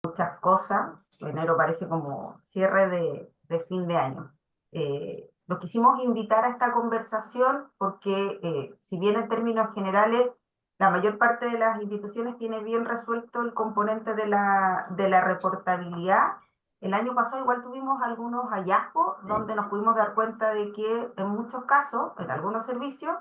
muchas cosas. Enero parece como cierre de fin de año. Los quisimos invitar a esta conversación porque, si bien en términos generales la mayor parte de las instituciones tiene bien resuelto el componente de la reportabilidad, el año pasado igual tuvimos algunos hallazgos donde nos pudimos dar cuenta de que en muchos casos, en algunos servicios,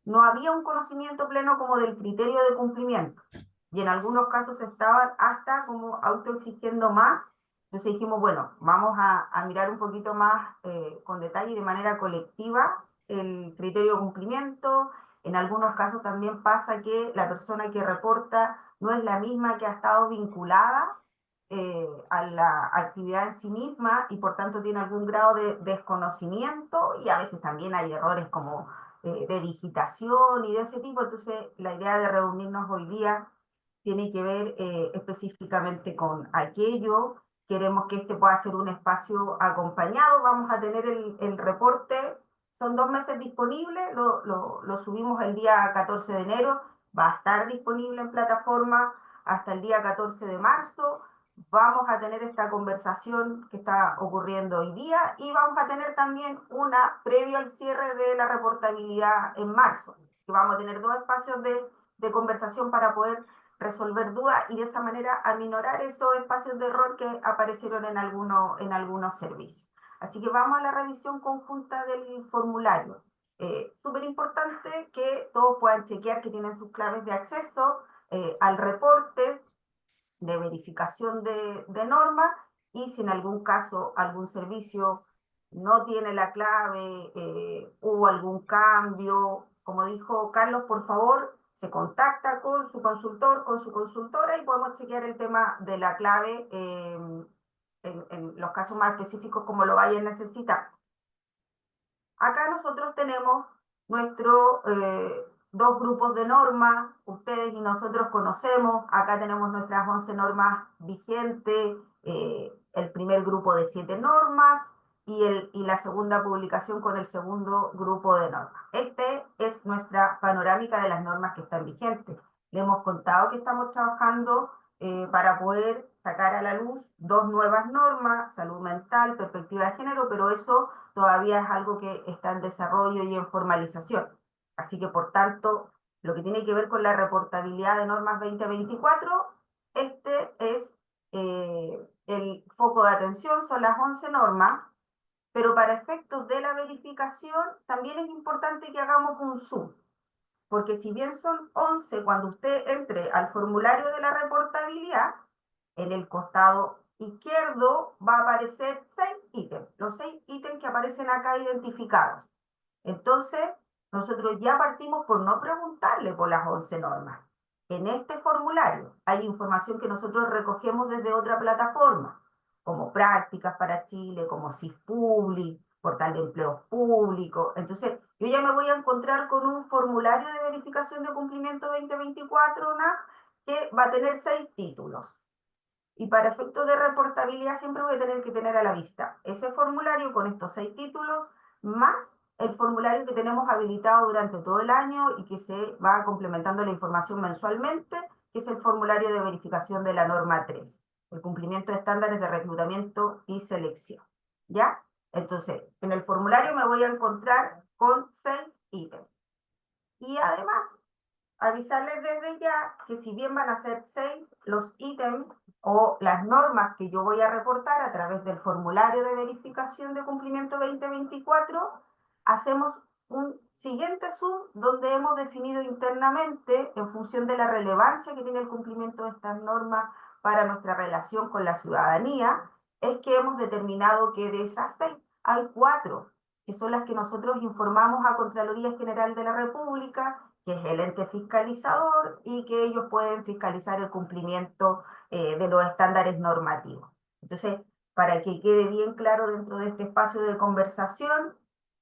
no había un conocimiento pleno como del criterio de cumplimiento y en algunos casos estaban hasta como autoexigiendo más. Entonces dijimos, bueno, vamos a mirar un poquito más con detalle y de manera colectiva el criterio de cumplimiento. En algunos casos también pasa que la persona que reporta no es la misma que ha estado vinculada a la actividad en sí misma y por tanto tiene algún grado de desconocimiento y a veces también hay errores como de digitación y de ese tipo. Entonces la idea de reunirnos hoy día tiene que ver específicamente con aquello. Queremos que este pueda ser un espacio acompañado. Vamos a tener el reporte, son 2 meses disponibles, lo subimos el día 14 de enero, va a estar disponible en plataforma hasta el día 14 de marzo. Vamos a tener esta conversación que está ocurriendo hoy día y vamos a tener también una previo al cierre de la reportabilidad en marzo. Que vamos a tener 2 espacios de conversación para poder resolver dudas y de esa manera aminorar esos espacios de error que aparecieron en algunos servicios. Así que vamos a la revisión conjunta del formulario. Súper importante que todos puedan chequear que tienen sus claves de acceso al reporte de verificación de normas y si en algún caso algún servicio no tiene la clave, hubo algún cambio, como dijo Carlos, por favor, se contacta con su consultor, con su consultora y podemos chequear el tema de la clave en los casos más específicos como lo vayan a necesitar. Acá nosotros tenemos nuestros 2 grupos de normas, ustedes y nosotros conocemos, acá tenemos nuestras 11 normas vigentes, el primer grupo de 7 normas y la segunda publicación con el segundo grupo de normas. Este es nuestra panorámica de las normas que están vigentes. Le hemos contado que estamos trabajando para poder sacar a la luz 2 nuevas normas, salud mental, perspectiva de género, pero eso todavía es algo que está en desarrollo y en formalización. Así que, por tanto, lo que tiene que ver con la reportabilidad de normas 2024, este es el foco de atención, son las 11 normas, pero para efectos de la verificación también es importante que hagamos un zoom, porque si bien son 11, cuando usted entre al formulario de la reportabilidad, en el costado izquierdo va a aparecer 6 ítems, los 6 ítems que aparecen acá identificados. Entonces, nosotros ya partimos por no preguntarle por las 11 normas. En este formulario hay información que nosotros recogemos desde otra plataforma, como Prácticas para Chile, como CISPubli, Portal de Empleos Públicos. Entonces, yo ya me voy a encontrar con un formulario de verificación de cumplimiento 2024, NAC, que va a tener 6 títulos. Y para efectos de reportabilidad siempre voy a tener que tener a la vista ese formulario con estos 6 títulos, más el formulario que tenemos habilitado durante todo el año y que se va complementando la información mensualmente, que es el formulario de verificación de la norma 3, el cumplimiento de estándares de reclutamiento y selección. ¿Ya? Entonces, en el formulario me voy a encontrar con 6 ítems. Y además, avisarles desde ya que si bien van a ser 6 los ítems o las normas que yo voy a reportar a través del formulario de verificación de cumplimiento 2024, hacemos un siguiente zoom donde hemos definido internamente, en función de la relevancia que tiene el cumplimiento de estas normas para nuestra relación con la ciudadanía, es que hemos determinado que de esas 6 hay 4 que son las que nosotros informamos a Contraloría General de la República, que es el ente fiscalizador y que ellos pueden fiscalizar el cumplimiento de los estándares normativos. Entonces, para que quede bien claro dentro de este espacio de conversación,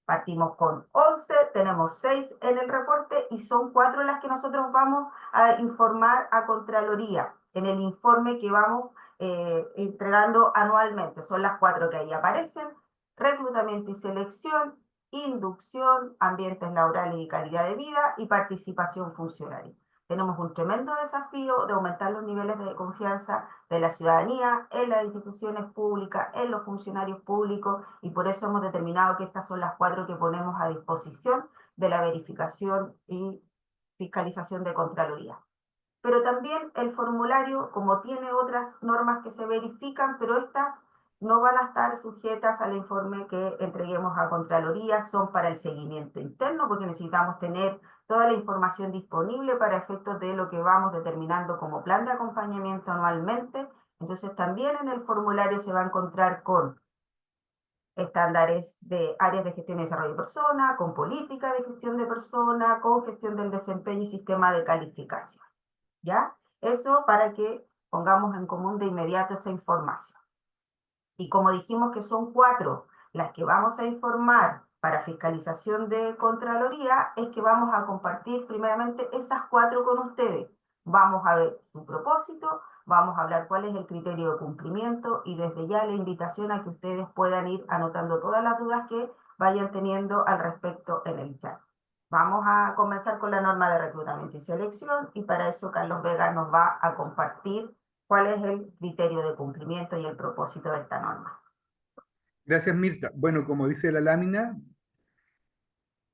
partimos con 11, tenemos 6 en el reporte y son 4 las que nosotros vamos a informar a Contraloría en el informe que vamos entregando anualmente. Son las 4 que ahí aparecen: reclutamiento y selección, inducción, ambientes laborales y calidad de vida y participación funcionaria. tenemos un tremendo desafío de aumentar los niveles de confianza de la ciudadanía en las instituciones públicas, en los funcionarios públicos, y por eso hemos determinado que estas son las 4 que ponemos a disposición de la verificación y fiscalización de Contraloría. Pero también el formulario, como tiene otras normas que se verifican, pero estas no van a estar sujetas al informe que entreguemos a Contraloría, son para el seguimiento interno, porque necesitamos tener toda la información disponible para efectos de lo que vamos determinando como plan de acompañamiento anualmente. Entonces también en el formulario se va a encontrar con estándares de áreas de gestión y desarrollo de persona, con política de gestión de persona, con gestión del desempeño y sistema de calificación. ¿Ya? Eso para que pongamos en común de inmediato esa información. Y como dijimos que son 4 las que vamos a informar para fiscalización de Contraloría, es que vamos a compartir primeramente esas 4 con ustedes. Vamos a ver su propósito, vamos a hablar cuál es el criterio de cumplimiento y desde ya la invitación a que ustedes puedan ir anotando todas las dudas que vayan teniendo al respecto en el chat. Vamos a comenzar con la norma de reclutamiento y selección y para eso Carlos Vega nos va a compartir cuál es el criterio de cumplimiento y el propósito de esta norma. Gracias, Mirta. Bueno, como dice la lámina,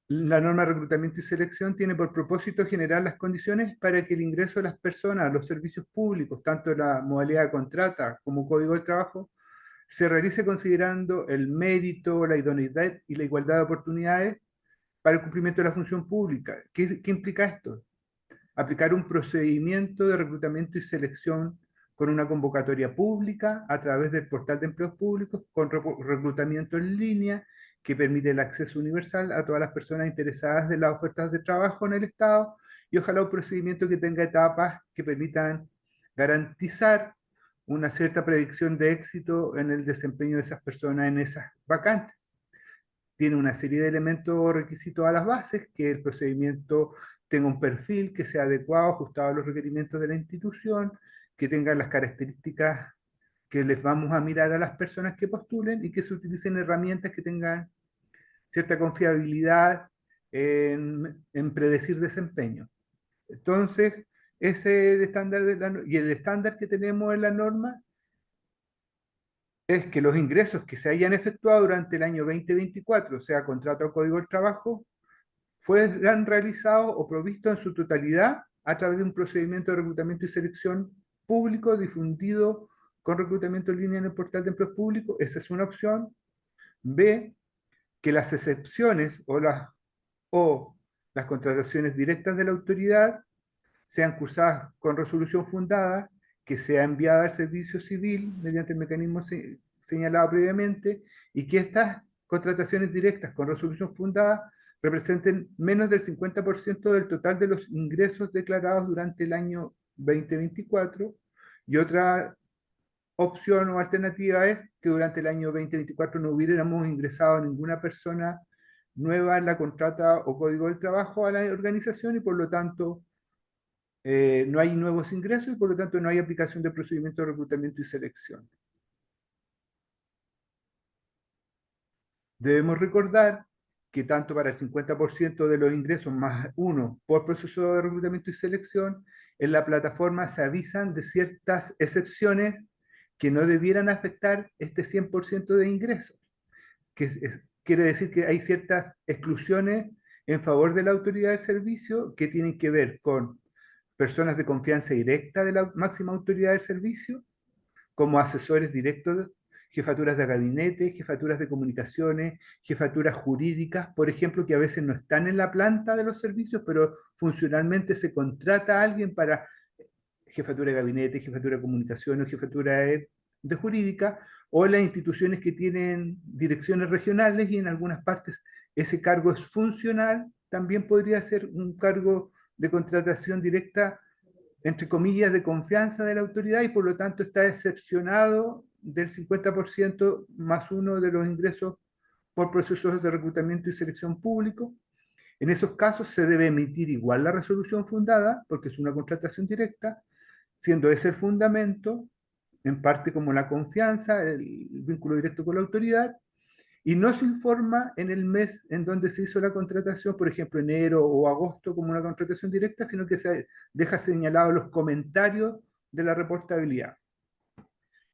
la norma de reclutamiento y selección tiene por propósito generar las condiciones para que el ingreso de las personas a los servicios públicos, tanto la modalidad de contrata como código de trabajo, se realice considerando el mérito, la idoneidad y la igualdad de oportunidades para el cumplimiento de la función pública. ¿Qué implica esto? Aplicar un procedimiento de reclutamiento y selección con una convocatoria pública a través del portal de empleos públicos, con reclutamiento en línea que permite el acceso universal a todas las personas interesadas de las ofertas de trabajo en el Estado, y ojalá un procedimiento que tenga etapas que permitan garantizar una cierta predicción de éxito en el desempeño de esas personas en esas vacantes. Tiene una serie de elementos o requisitos a las bases, que el procedimiento tenga un perfil que sea adecuado, ajustado a los requerimientos de la institución, que tenga las características que les vamos a mirar a las personas que postulen y que se utilicen herramientas que tengan cierta confiabilidad en predecir desempeño. Entonces, ese es el estándar y el estándar que tenemos en la norma es que los ingresos que se hayan efectuado durante el año 2024, sea contrato o código del trabajo, fueran realizados o provistos en su totalidad a través de un procedimiento de reclutamiento y selección público difundido con reclutamiento en línea en el portal de empleos públicos. Esa es una opción. B, que las excepciones o las contrataciones directas de la autoridad sean cursadas con resolución fundada, que sea enviada al servicio civil mediante el mecanismo señalado previamente, y que estas contrataciones directas con resolución fundada representen menos del 50% del total de los ingresos declarados durante el año 2024. Y otra opción o alternativa es que durante el año 2024 no hubiéramos ingresado ninguna persona nueva en la contrata o código del trabajo a la organización y por lo tanto no hay nuevos ingresos y por lo tanto no hay aplicación de procedimiento de reclutamiento y selección. Debemos recordar que tanto para el 50% de los ingresos más uno por proceso de reclutamiento y selección, en la plataforma se avisan de ciertas excepciones que no debieran afectar este 100% de ingresos. Quiere decir que hay ciertas exclusiones en favor de la autoridad del servicio que tienen que ver con personas de confianza directa de la máxima autoridad del servicio, como asesores directos, jefaturas de gabinete, jefaturas de comunicaciones, jefaturas jurídicas, por ejemplo, que a veces no están en la planta de los servicios, pero funcionalmente se contrata a alguien para jefatura de gabinete, jefatura de comunicaciones, jefatura de jurídica, o las instituciones que tienen direcciones regionales y en algunas partes ese cargo es funcional, también podría ser un cargo de contratación directa, entre comillas, de confianza de la autoridad y por lo tanto está excepcionado del 50% más uno de los ingresos por procesos de reclutamiento y selección público. En esos casos se debe emitir igual la resolución fundada, porque es una contratación directa, siendo ese el fundamento, en parte como la confianza, el vínculo directo con la autoridad, y no se informa en el mes en donde se hizo la contratación, por ejemplo, enero o agosto como una contratación directa, sino que se deja señalados los comentarios de la reportabilidad.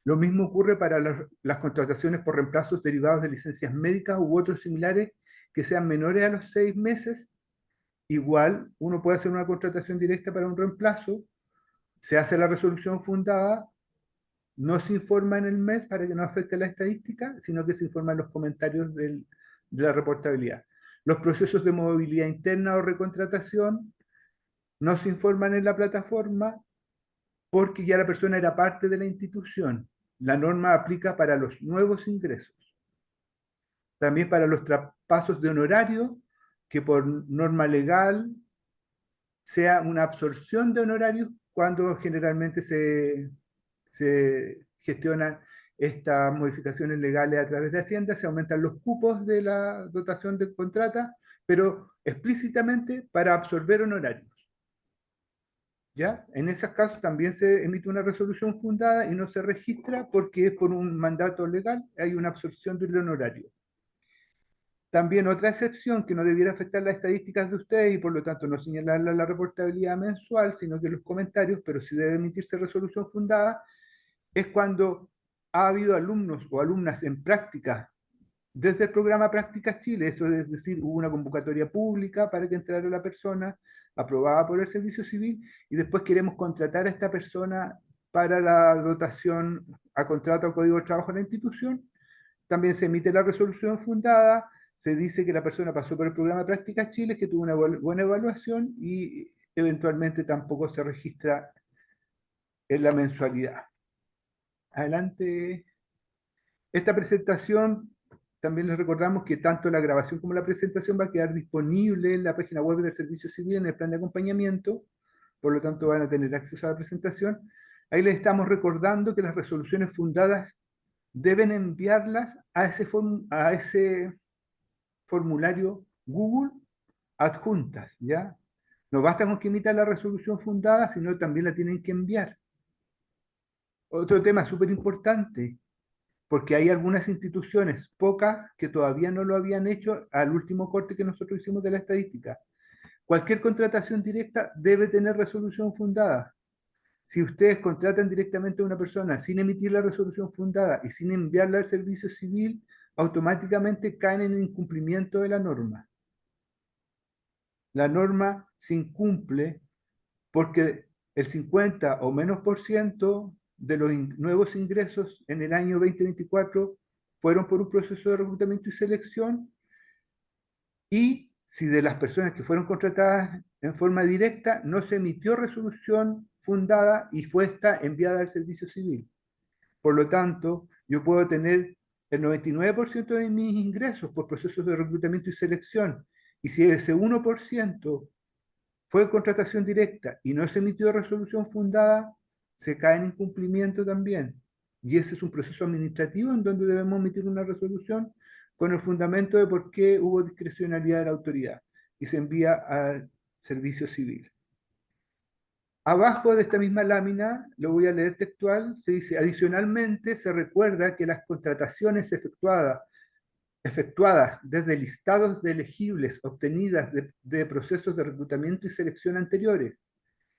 Lo mismo ocurre para las contrataciones por reemplazos derivados de licencias médicas u otros similares que sean menores a los 6 meses. Igual uno puede hacer una contratación directa para un reemplazo, se hace la resolución fundada, no se informa en el mes para que no afecte la estadística, sino que se informa en los comentarios de la reportabilidad. Los procesos de movilidad interna o recontratación no se informan en la plataforma porque ya la persona era parte de la institución. La norma aplica para los nuevos ingresos. También para los traspasos de honorario, que por norma legal sea una absorción de honorarios cuando generalmente se gestionan estas modificaciones legales a través de Hacienda, se aumentan los cupos de la dotación de contrata, pero explícitamente para absorber honorarios. ¿Ya? En esos casos también se emite una resolución fundada y no se registra porque es por un mandato legal, hay una absorción del honorario. También otra excepción que no debiera afectar las estadísticas de ustedes y por lo tanto no señalarla en la reportabilidad mensual, sino que en los comentarios, pero sí debe emitirse resolución fundada, es cuando ha habido alumnos o alumnas en práctica desde el programa Prácticas Chile, eso es decir, hubo una convocatoria pública para que entrara la persona aprobada por el Servicio Civil y después queremos contratar a esta persona para la dotación a contrato o código de trabajo en la institución. También se emite la resolución fundada, se dice que la persona pasó por el programa Prácticas Chile, que tuvo una buena evaluación y eventualmente tampoco se registra en la mensualidad. Adelante. Esta presentación, también les recordamos que tanto la grabación como la presentación va a quedar disponible en la página web del Servicio Civil en el plan de acompañamiento, por lo tanto van a tener acceso a la presentación. Ahí les estamos recordando que las resoluciones fundadas deben enviarlas a ese formulario Google adjuntas, ¿ya? No basta con que emitan la resolución fundada, sino también la tienen que enviar. Otro tema súper importante, porque hay algunas instituciones, pocas, que todavía no lo habían hecho al último corte que nosotros hicimos de la estadística. Cualquier contratación directa debe tener resolución fundada. Si ustedes contratan directamente a una persona sin emitir la resolución fundada y sin enviarla al servicio civil, automáticamente caen en incumplimiento de la norma. La norma se incumple porque el 50 o menos por ciento de los nuevos ingresos en el año 2024 fueron por un proceso de reclutamiento y selección, y si de las personas que fueron contratadas en forma directa no se emitió resolución fundada y fue esta enviada al servicio civil. Por lo tanto, yo puedo tener el 99% de mis ingresos por procesos de reclutamiento y selección, y si ese 1% fue contratación directa y no se emitió resolución fundada, se cae en incumplimiento también. Y ese es un proceso administrativo en donde debemos emitir una resolución con el fundamento de por qué hubo discrecionalidad de la autoridad y se envía al servicio civil. Abajo de esta misma lámina, lo voy a leer textual, se dice: adicionalmente se recuerda que las contrataciones efectuadas desde listados de elegibles obtenidas de procesos de reclutamiento y selección anteriores,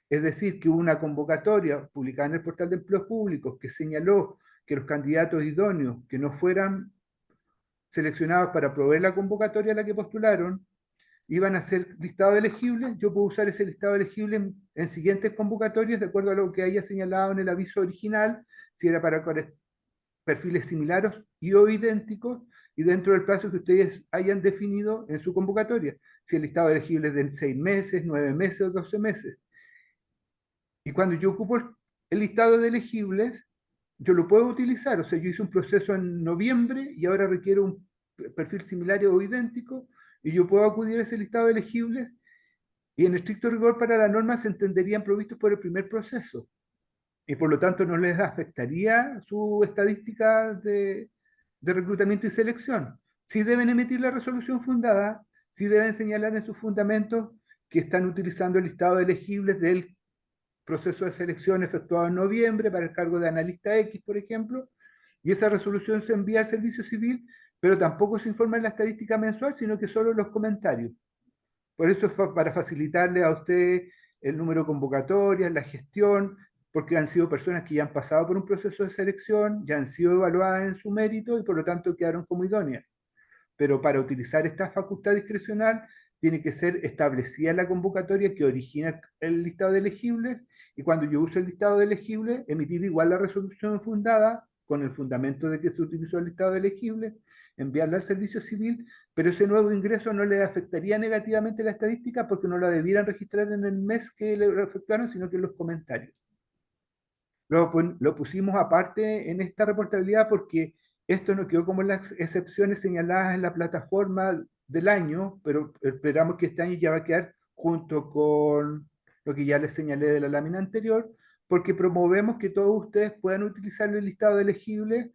es decir, que hubo una convocatoria publicada en el portal de empleos públicos que señaló que los candidatos idóneos que no fueran seleccionados para proveer la convocatoria a la que postularon iban a ser listados elegibles. Yo puedo usar ese listado elegible en siguientes convocatorias de acuerdo a lo que haya señalado en el aviso original, si era para perfiles similares y o idénticos, y dentro del plazo que ustedes hayan definido en su convocatoria, si el listado elegible es de 6 meses, 9 meses o 12 meses. Y cuando yo ocupo el listado de elegibles, yo lo puedo utilizar. O sea, yo hice un proceso en noviembre y ahora requiero un perfil similar o idéntico, y yo puedo acudir a ese listado de elegibles, y en estricto rigor para la norma se entenderían provistos por el primer proceso. Y por lo tanto no les afectaría su estadística de reclutamiento y selección. Sí deben emitir la resolución fundada, sí deben señalar en sus fundamentos que están utilizando el listado de elegibles del proceso de selección efectuado en noviembre para el cargo de analista X, por ejemplo, y esa resolución se envía al servicio civil, pero tampoco se informa en la estadística mensual, sino que solo en los comentarios. Por eso es para facilitarle a usted el número de convocatorias, la gestión, porque han sido personas que ya han pasado por un proceso de selección, ya han sido evaluadas en su mérito y por lo tanto quedaron como idóneas. Pero para utilizar esta facultad discrecional tiene que ser establecida la convocatoria que origina el listado de elegibles, y cuando yo use el listado de elegibles, emitir igual la resolución fundada con el fundamento de que se utilizó el listado de elegibles, enviarla al servicio civil, pero ese nuevo ingreso no le afectaría negativamente la estadística porque no la debieran registrar en el mes que le efectuaron, sino que en los comentarios. Lo pusimos aparte en esta reportabilidad porque esto no quedó como las excepciones señaladas en la plataforma del año, pero esperamos que este año ya va a quedar junto con lo que ya les señalé de la lámina anterior, porque promovemos que todos ustedes puedan utilizar el listado de elegibles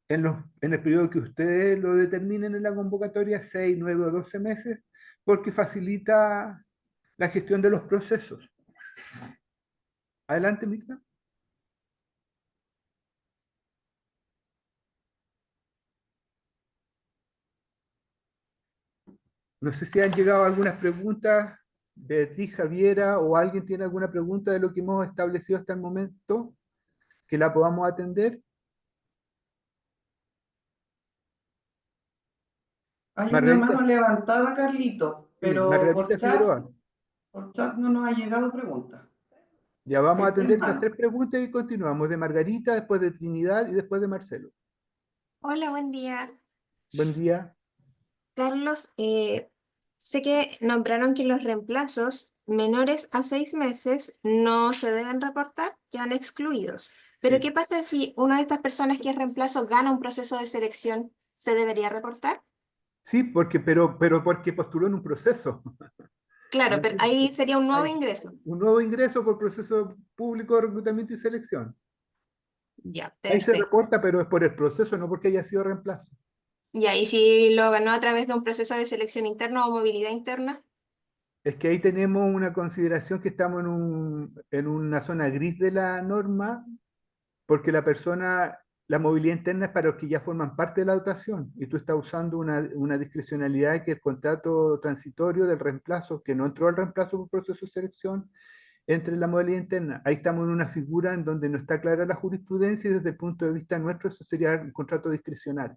en el periodo que ustedes lo determinen en la convocatoria, 6, 9 o 12 meses, porque facilita la gestión de los procesos. Adelante, Mirta. No sé si han llegado algunas preguntas de ti, Javiera, o alguien tiene alguna pregunta de lo que hemos establecido hasta el momento que la podamos atender. Hay una Margarita, mano levantada, Carlito, sí, pero Margarita Figueroa. por chat no nos ha llegado pregunta. Ya vamos a Hay tres atender estas manos. tres preguntas y continuamos. De Margarita, después de Trinidad y después de Marcelo. Hola, buen día. Buen día. Carlos, sé que nombraron que los reemplazos menores a 6 meses no se deben reportar, quedan excluidos. Pero Sí, ¿qué pasa si una de estas personas que es reemplazo gana un proceso de selección? ¿Se debería reportar? sí, pero porque postuló en un proceso. ¿Me Claro, pero entiendes? ahí sería un nuevo Hay ingreso. un nuevo ingreso por proceso público de reclutamiento y selección. Ya, Ahí se perfecto. reporta, pero es por el proceso, no porque haya sido reemplazo. Ya, y si lo ganó a través de un proceso de selección interna o movilidad interna, Es que ahí tenemos una consideración que estamos en una zona gris de la norma, porque la movilidad interna es para los que ya forman parte de la dotación, y tú estás usando una discrecionalidad que es el contrato transitorio del reemplazo, que no entró al reemplazo por proceso de selección, entre la modalidad interna. Ahí estamos en una figura en donde no está clara la jurisprudencia y desde el punto de vista nuestro eso sería un contrato discrecional,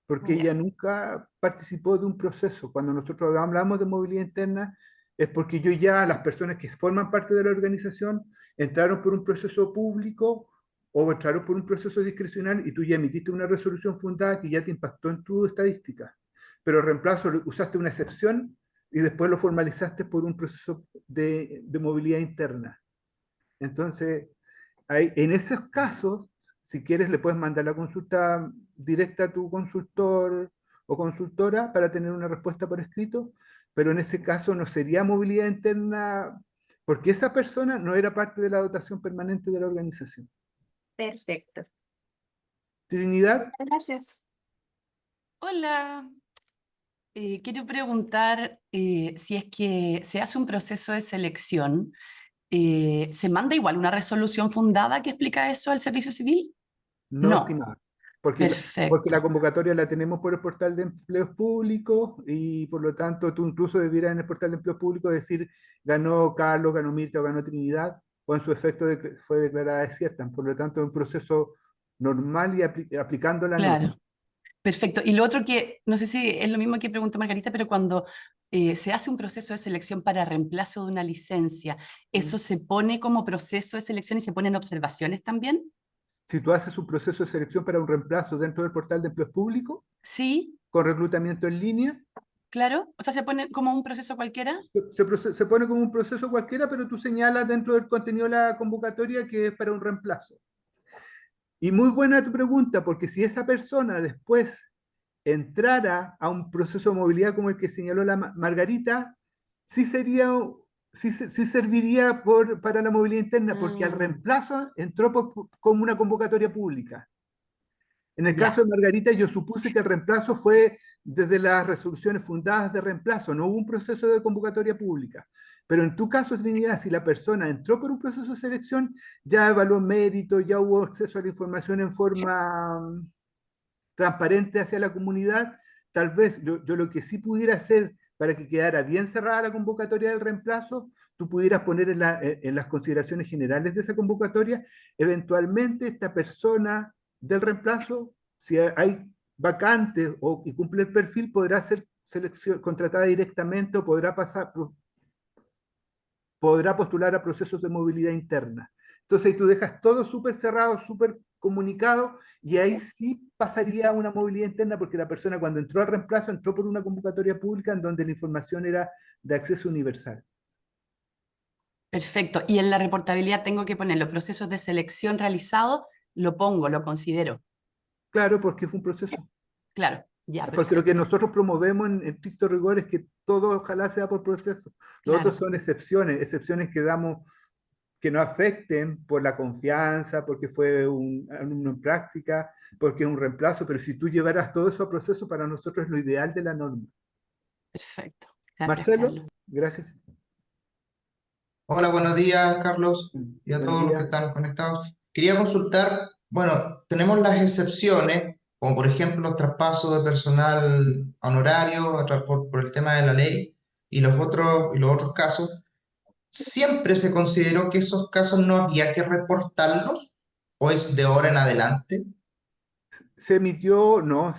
porque ya. ella nunca participó de un proceso. Cuando nosotros hablamos de movilidad interna, es porque yo ya, las personas que forman parte de la organización, entraron por un proceso público o entraron por un proceso discrecional y tú ya emitiste una resolución fundada que ya te impactó en tu estadística. Pero reemplazo, usaste una excepción y después lo formalizaste por un proceso de movilidad interna. Entonces, en esos casos, si quieres, le puedes mandar la consulta directa a tu consultor o consultora para tener una respuesta por escrito, pero en ese caso no sería movilidad interna porque esa persona no era parte de la dotación permanente de la organización. Perfecto. Trinidad, Gracias. Hola, quiero preguntar si es que se hace un proceso de selección, ¿se manda igual una resolución fundada que explica eso al servicio civil? no No, estimada, porque la perfecto, convocatoria la tenemos por el portal de empleos públicos y por lo tanto tú incluso debieras en el portal de empleos públicos decir ganó Carlos, ganó Mirta o ganó Trinidad, o en su efecto fue declarada desierta. Por lo tanto, es un proceso normal y aplicando la norma. claro, perfecto. Y lo otro que, no sé si es lo mismo que preguntó Margarita, pero cuando se hace un proceso de selección para reemplazo de una licencia, ¿Mm? ¿eso se pone como proceso de selección y se ponen observaciones también? Si tú haces un proceso de selección para un reemplazo dentro del portal de empleos públicos, Sí, con reclutamiento en línea, claro, o sea, se pone como un proceso cualquiera. se pone como un proceso cualquiera, pero tú señalas dentro del contenido de la convocatoria que es para un reemplazo. Y muy buena tu pregunta, porque si esa persona después entrara a un proceso de movilidad como el que señaló la Margarita, sí sería, sí serviría para la movilidad interna, porque al Mm, reemplazo entró como una convocatoria pública. En el caso ya. de Margarita, yo supuse que el reemplazo fue desde las resoluciones fundadas de reemplazo, no hubo un proceso de convocatoria pública. Pero en tu caso, Trinidad, si la persona entró por un proceso de selección, ya evaluó mérito, ya hubo acceso a la información en forma transparente hacia la comunidad. Tal vez yo lo que sí pudiera hacer para que quedara bien cerrada la convocatoria del reemplazo, tú pudieras poner en las consideraciones generales de esa convocatoria, eventualmente esta persona del reemplazo, si hay vacantes y cumple el perfil, podrá ser contratada directamente o podrá postular a procesos de movilidad interna. Entonces ahí tú dejas todo súper cerrado, súper comunicado, y ahí sí pasaría a una movilidad interna, porque la persona cuando entró al reemplazo entró por una convocatoria pública en donde la información era de acceso universal. Perfecto. Y en la reportabilidad tengo que poner los procesos de selección realizados, lo pongo, lo considero. Claro, porque es un proceso. Claro, ya, Porque lo perfecto. que nosotros promovemos en estricto rigor es que todo ojalá sea por proceso. Los Claro. otros son excepciones que damos que no afecten por la confianza, porque fue un alumno en práctica, porque es un reemplazo, pero si tú llevaras todo eso a proceso, para nosotros es lo ideal de la norma. Perfecto. Gracias, Marcelo, Carlos. gracias. Hola, buenos días, Carlos, y a Buenos todos los que días. están conectados. Quería consultar, bueno, tenemos las excepciones, como por ejemplo los traspasos de personal honorario por el tema de la ley y los otros casos. ¿Siempre se consideró que esos casos no había que reportarlos o es de ahora en adelante? Se emitió, no,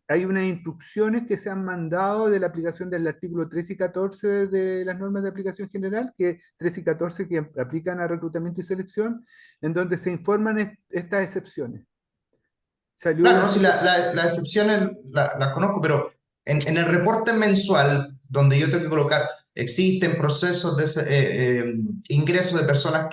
hay unas instrucciones que se han mandado de la aplicación del artículo 13 y 14 de las normas de aplicación general, que 13 y 14 que aplican a reclutamiento y selección, en donde se informan estas excepciones. Salió Claro, no, si las excepciones las conozco, pero en el reporte mensual, donde yo tengo que colocar, existen procesos de ingreso de personas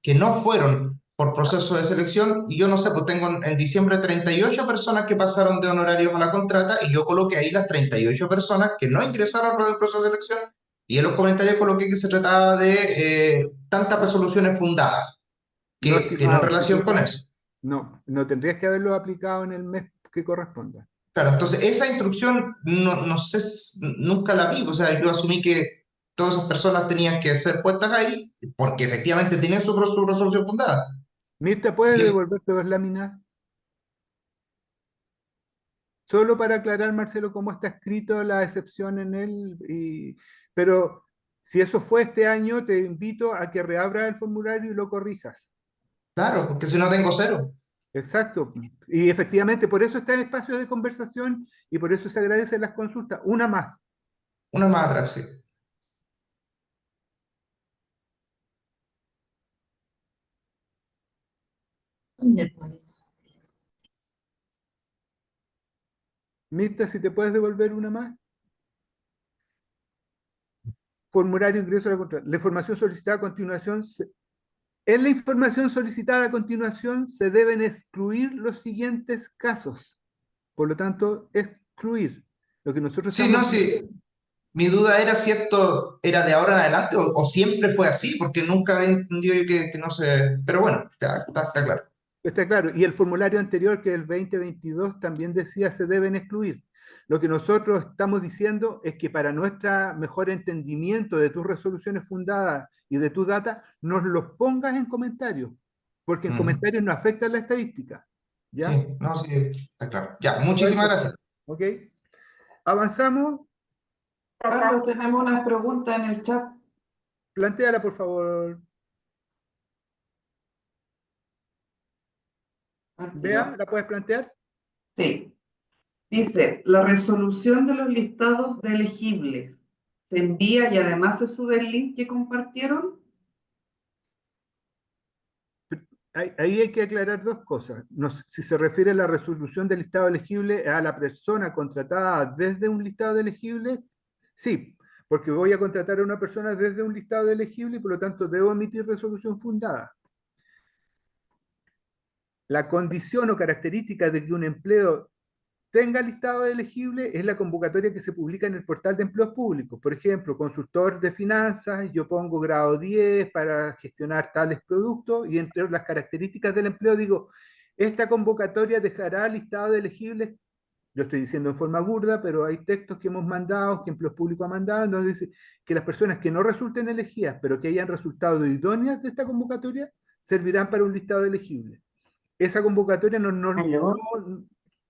que no fueron por proceso de selección, y yo no sé, pues tengo en diciembre 38 personas que pasaron de honorarios a la contrata, y yo coloqué ahí las 38 personas que no ingresaron por el proceso de selección, y en los comentarios coloqué que se trataba de tantas resoluciones fundadas No, que tienen estimado, relación con eso. no tendrías que haberlo aplicado en el mes que corresponda. Claro, entonces esa instrucción no sé, nunca la vi, o sea, yo asumí que todas esas personas tenían que ser puestas ahí porque efectivamente tienen su resolución fundada. Mirta, ¿puedes Y eso, devolverte 2 láminas? Solo para aclarar, Marcelo, cómo está escrito la excepción en él. Pero si eso fue este año, te invito a que reabras el formulario y lo corrijas. claro, porque si no tengo cero. Exacto. Y efectivamente, por eso está en espacio de conversación y por eso se agradecen las consultas. Una más. Una más atrás, sí. Mirta, si te puedes devolver una más. Formulario ingreso a la contrata. La información solicitada a continuación. En la información solicitada a continuación se deben excluir los siguientes casos. Por lo tanto, excluir. Lo que nosotros Sí, no, estamos... sí. Mi duda era si esto era de ahora en adelante o siempre fue así, porque nunca había entendido yo que no sé. Pero bueno, está claro. Está claro. Y el formulario anterior, que es el 2022, también decía se deben excluir. Lo que nosotros estamos diciendo es que para nuestro mejor entendimiento de tus resoluciones fundadas y de tus data, nos los pongas en comentarios, porque en comentarios no afecta la estadística. ¿Ya? Sí, no, sí, está claro. Ya, muchísimas gracias. ¿Ok? Avanzamos. Carlos, tenemos unas preguntas en el chat. Plantéala, por favor. Bea, ¿la puedes plantear? Sí. Dice, la resolución de los listados de elegibles se envía y además se sube el link que compartieron. Ahí hay que aclarar dos cosas. Si se refiere a la resolución del listado elegible a la persona contratada desde un listado de elegibles, sí, porque voy a contratar a una persona desde un listado de elegibles y por lo tanto debo emitir resolución fundada. La condición o característica de que un empleo tenga listado de elegible es la convocatoria que se publica en el portal de empleos públicos. Por ejemplo, consultor de finanzas, yo pongo grado 10 para gestionar tales productos y entre las características del empleo digo, esta convocatoria dejará listado de elegibles, yo estoy diciendo en forma burda, pero hay textos que hemos mandado, que empleos públicos ha mandado, donde dice que las personas que no resulten elegidas, pero que hayan resultado idóneas de esta convocatoria, servirán para un listado de elegibles. Esa convocatoria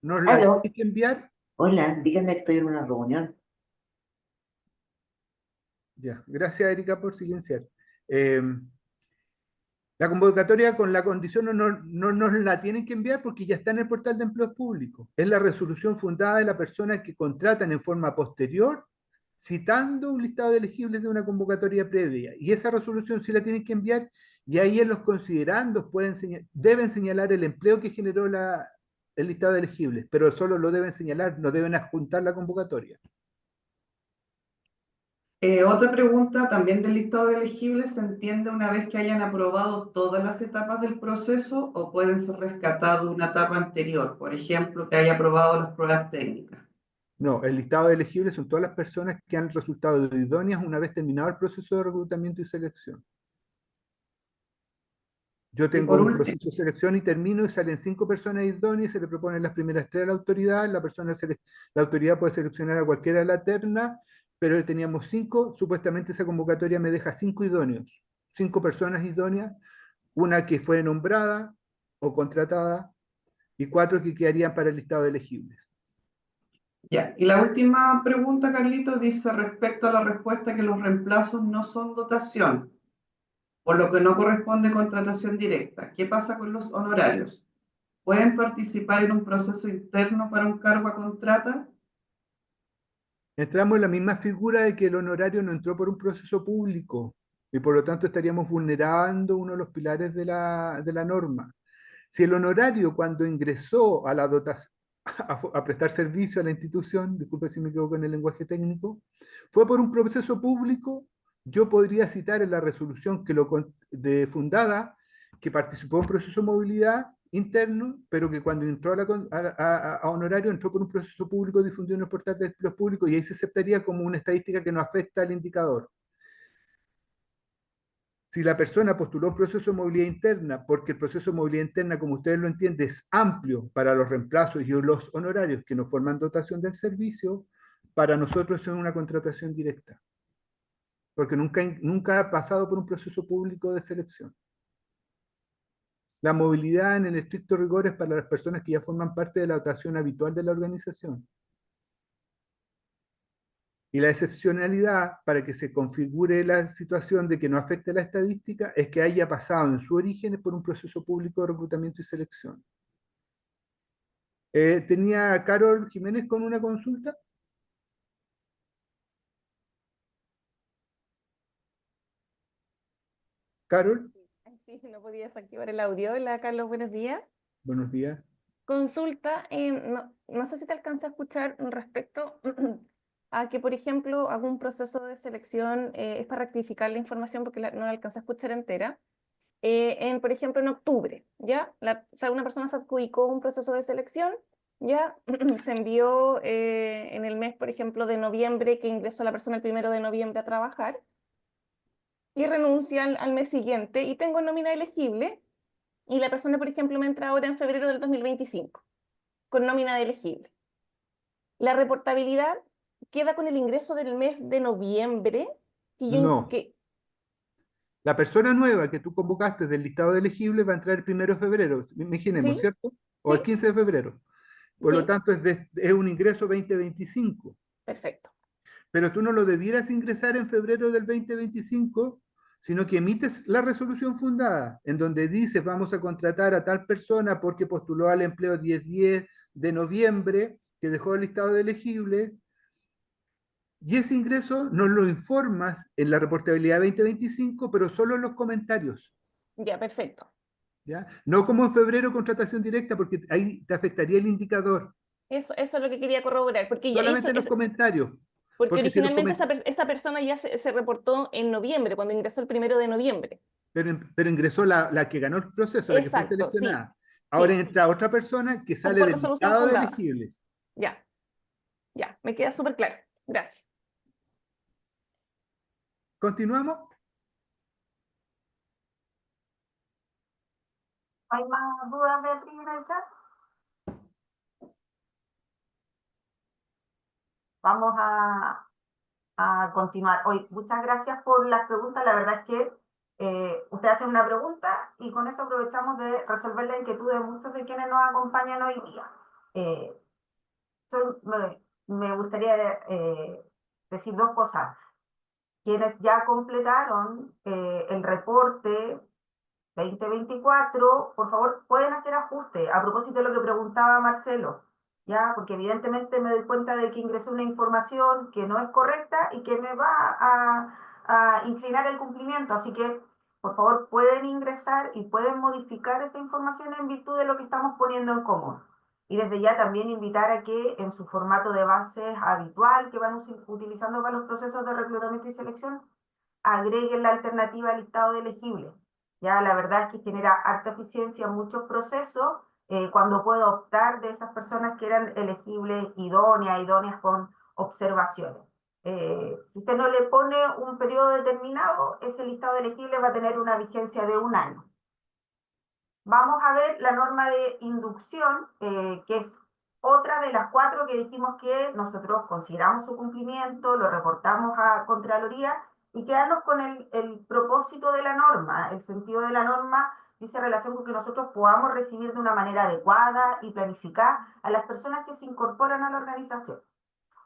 ¿Nos la Aló, tiene que enviar? hola, díganme que estoy en una reunión. Ya, gracias Erika por silenciar. Eh, la convocatoria con la condición no nos la tienen que enviar porque ya está en el portal de empleos públicos. Es la resolución fundada de la persona que contratan en forma posterior, citando un listado de elegibles de una convocatoria previa. Y esa resolución sí la tienen que enviar y ahí en los considerandos deben señalar el empleo que generó el listado de elegibles, pero solo lo deben señalar, no deben adjuntar la convocatoria. Otra pregunta también del listado de elegibles, ¿se entiende una vez que hayan aprobado todas las etapas del proceso o pueden ser rescatados de una etapa anterior? Por ejemplo, que haya aprobado las pruebas técnicas. No, el listado de elegibles son todas las personas que han resultado idóneas una vez terminado el proceso de reclutamiento y selección. Yo Y tengo por un último, proceso de selección y termino y salen 5 personas idóneas y se le proponen las primeras 3 a la autoridad. La autoridad puede seleccionar a cualquiera de la terna, pero teníamos 5, supuestamente esa convocatoria me deja 5 idóneos, 5 personas idóneas, una que fue nombrada o contratada y 4 que quedarían para el listado de elegibles. ya. Y la última pregunta, Carlito, dice respecto a la respuesta que los reemplazos no son dotación, por lo que no corresponde contratación directa. ¿Qué pasa con los honorarios? ¿Pueden participar en un proceso interno para un cargo a contrata? Entramos en la misma figura de que el honorario no entró por un proceso público y por lo tanto estaríamos vulnerando uno de los pilares de la norma. Si el honorario cuando ingresó a la dotación, a prestar servicio a la institución, disculpe si me equivoco en el lenguaje técnico, fue por un proceso público, yo podría citar en la resolución de fundada que participó en un proceso de movilidad interno, pero que cuando entró a honorario entró por un proceso público difundido en el portal de empleos públicos y ahí se aceptaría como una estadística que no afecta al indicador. Si la persona postuló un proceso de movilidad interna, porque el proceso de movilidad interna, como ustedes lo entienden, es amplio para los reemplazos y los honorarios que no forman dotación del servicio, para nosotros es una contratación directa, porque nunca ha pasado por un proceso público de selección. La movilidad en el estricto rigor es para las personas que ya forman parte de la dotación habitual de la organización. Y la excepcionalidad para que se configure la situación de que no afecte la estadística es que haya pasado en su origen por un proceso público de reclutamiento y selección. ¿Tenía a Carol Jiménez con una consulta? Carol, Sí, no podía desactivar el audio. Hola, Carlos, buenos días. buenos días. Consulta, no sé si te alcanza a escuchar respecto a que, por ejemplo, algún proceso de selección es para rectificar la información porque no la alcanza a escuchar entera. Por ejemplo, en octubre, ¿ya? O sea, una persona se adjudicó un proceso de selección, ¿ya? Se envió en el mes, por ejemplo, de noviembre, que ingresó la persona el 1 de noviembre a trabajar y renuncia al mes siguiente y tengo nómina elegible y la persona, por ejemplo, me entra ahora en febrero del 2025 con nómina de elegible. La reportabilidad queda con el ingreso del mes de noviembre No. La persona nueva que tú convocaste del listado de elegibles va a entrar el 1 de febrero, imaginemos, ¿Sí? ¿cierto? O el ¿Sí? 15 de febrero. Por lo Sí. tanto, es un ingreso 2025. Perfecto. Pero tú no lo debieras ingresar en febrero del 2025, sino que emites la resolución fundada, en donde dices vamos a contratar a tal persona porque postuló al empleo 10-10 de noviembre, que dejó el listado de elegibles, y ese ingreso nos lo informas en la reportabilidad 2025, pero solo en los comentarios. Ya, perfecto. ¿Ya? No como en febrero contratación directa, porque ahí te afectaría el indicador. Eso es lo que quería corroborar, porque ya Solamente en los comentarios. porque Porque si los originalmente esa persona ya se reportó en noviembre, cuando ingresó el 1 de noviembre. pero ingresó la que ganó el proceso, la que fue Exacto, sí, seleccionada. Ahora sí. entra otra persona que sale Por del resolución listado de fundada. elegibles. Ya, ya, me queda súper claro. Gracias. ¿Continuamos? ¿Hay más dudas, Beatriz, en el chat? Vamos a continuar. Hoy, muchas gracias por las preguntas. La verdad es que usted hace una pregunta y con eso aprovechamos de resolver la inquietud de muchos de quienes nos acompañan hoy día. Me gustaría decir dos cosas. Quienes ya completaron el reporte 2024, por favor, pueden hacer ajustes. A propósito de lo que preguntaba Marcelo, ¿ya? Porque evidentemente me doy cuenta de que ingresó una información que no es correcta y que me va a inclinar el cumplimiento. Así que, por favor, pueden ingresar y pueden modificar esa información en virtud de lo que estamos poniendo en común. Y desde ya también invitar a que en su formato de bases habitual que van utilizando para los procesos de reclutamiento y selección, agreguen la alternativa al listado de elegibles. Ya la verdad es que genera harta eficiencia en muchos procesos cuando puedo optar de esas personas que eran elegibles, idóneas con observaciones. Si usted no le pone un periodo determinado, ese listado de elegibles va a tener una vigencia de 1 año. Vamos a ver la norma de inducción, que es otra de las 4 que dijimos que nosotros consideramos su cumplimiento, lo reportamos a Contraloría y quedarnos con el propósito de la norma. El sentido de la norma dice relación con que nosotros podamos recibir de una manera adecuada y planificar a las personas que se incorporan a la organización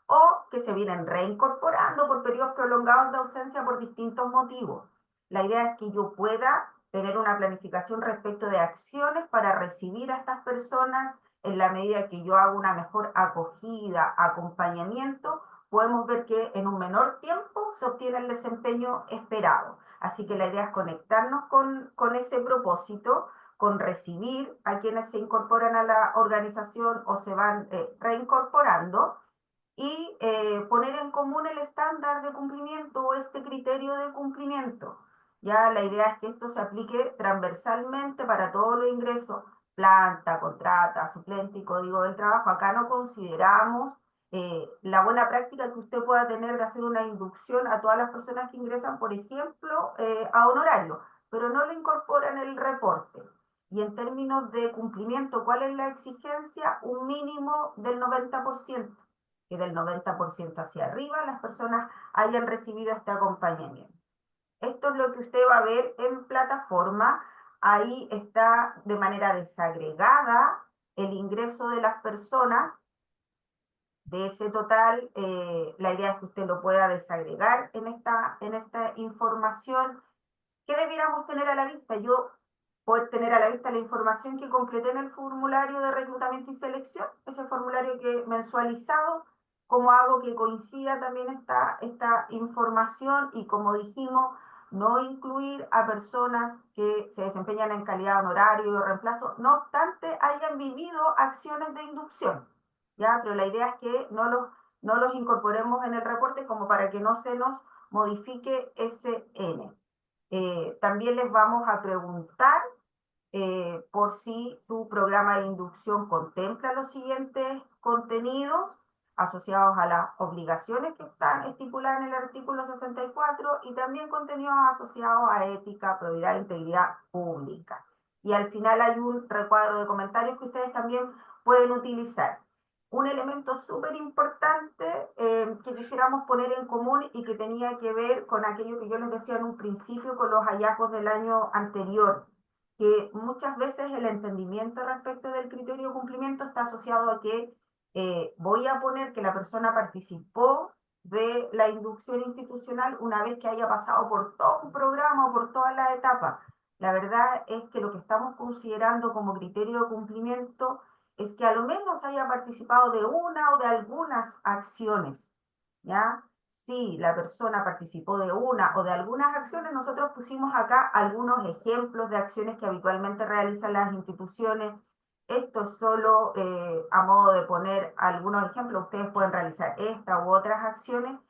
o que se vienen reincorporando por periodos prolongados de ausencia por distintos motivos. La idea es que yo pueda tener una planificación respecto de acciones para recibir a estas personas en la medida que yo hago una mejor acogida, acompañamiento, podemos ver que en un menor tiempo se obtiene el desempeño esperado. Así que la idea es conectarnos con ese propósito, con recibir a quienes se incorporan a la organización o se van reincorporando, y poner en común el estándar de cumplimiento o este criterio de cumplimiento. Ya la idea es que esto se aplique transversalmente para todos los ingresos, planta, contrata, suplente y código del trabajo. Acá no consideramos la buena práctica que usted pueda tener de hacer una inducción a todas las personas que ingresan, por ejemplo, a honorario, pero no le incorporan el reporte. Y en términos de cumplimiento, ¿cuál es la exigencia? Un mínimo del 90%. Que del 90% hacia arriba las personas hayan recibido este acompañamiento. Esto es lo que usted va a ver en plataforma. Ahí está de manera desagregada el ingreso de las personas. De ese total, la idea es que usted lo pueda desagregar en esta información. ¿Qué debiéramos tener a la vista? Yo poder tener a la vista la información que completé en el formulario de reclutamiento y selección, ese formulario que mensualizado, cómo hago que coincida también esta información y, como dijimos, no incluir a personas que se desempeñan en calidad de honorario o reemplazo, no obstante hayan vivido acciones de inducción, ¿ya? Pero la idea es que no los incorporemos en el reporte como para que no se nos modifique ese N. También les vamos a preguntar por si tu programa de inducción contempla los siguientes contenidos asociados a las obligaciones que están estipuladas en el artículo 64 y también contenidos asociados a ética, probidad e integridad pública. Y al final hay un recuadro de comentarios que ustedes también pueden utilizar. Un elemento súper importante que quisiéramos poner en común y que tenía que ver con aquello que yo les decía en un principio, con los hallazgos del año anterior, que muchas veces el entendimiento respecto del criterio de cumplimiento está asociado a que voy a poner que la persona participó de la inducción institucional una vez que haya pasado por todo un programa o por todas las etapas. La verdad es que lo que estamos considerando como criterio de cumplimiento es que a lo menos haya participado de una o de algunas acciones, ¿ya? Si la persona participó de una o de algunas acciones, nosotros pusimos acá algunos ejemplos de acciones que habitualmente realizan las instituciones. Esto es solo a modo de poner algunos ejemplos. Ustedes pueden realizar esta u otras acciones,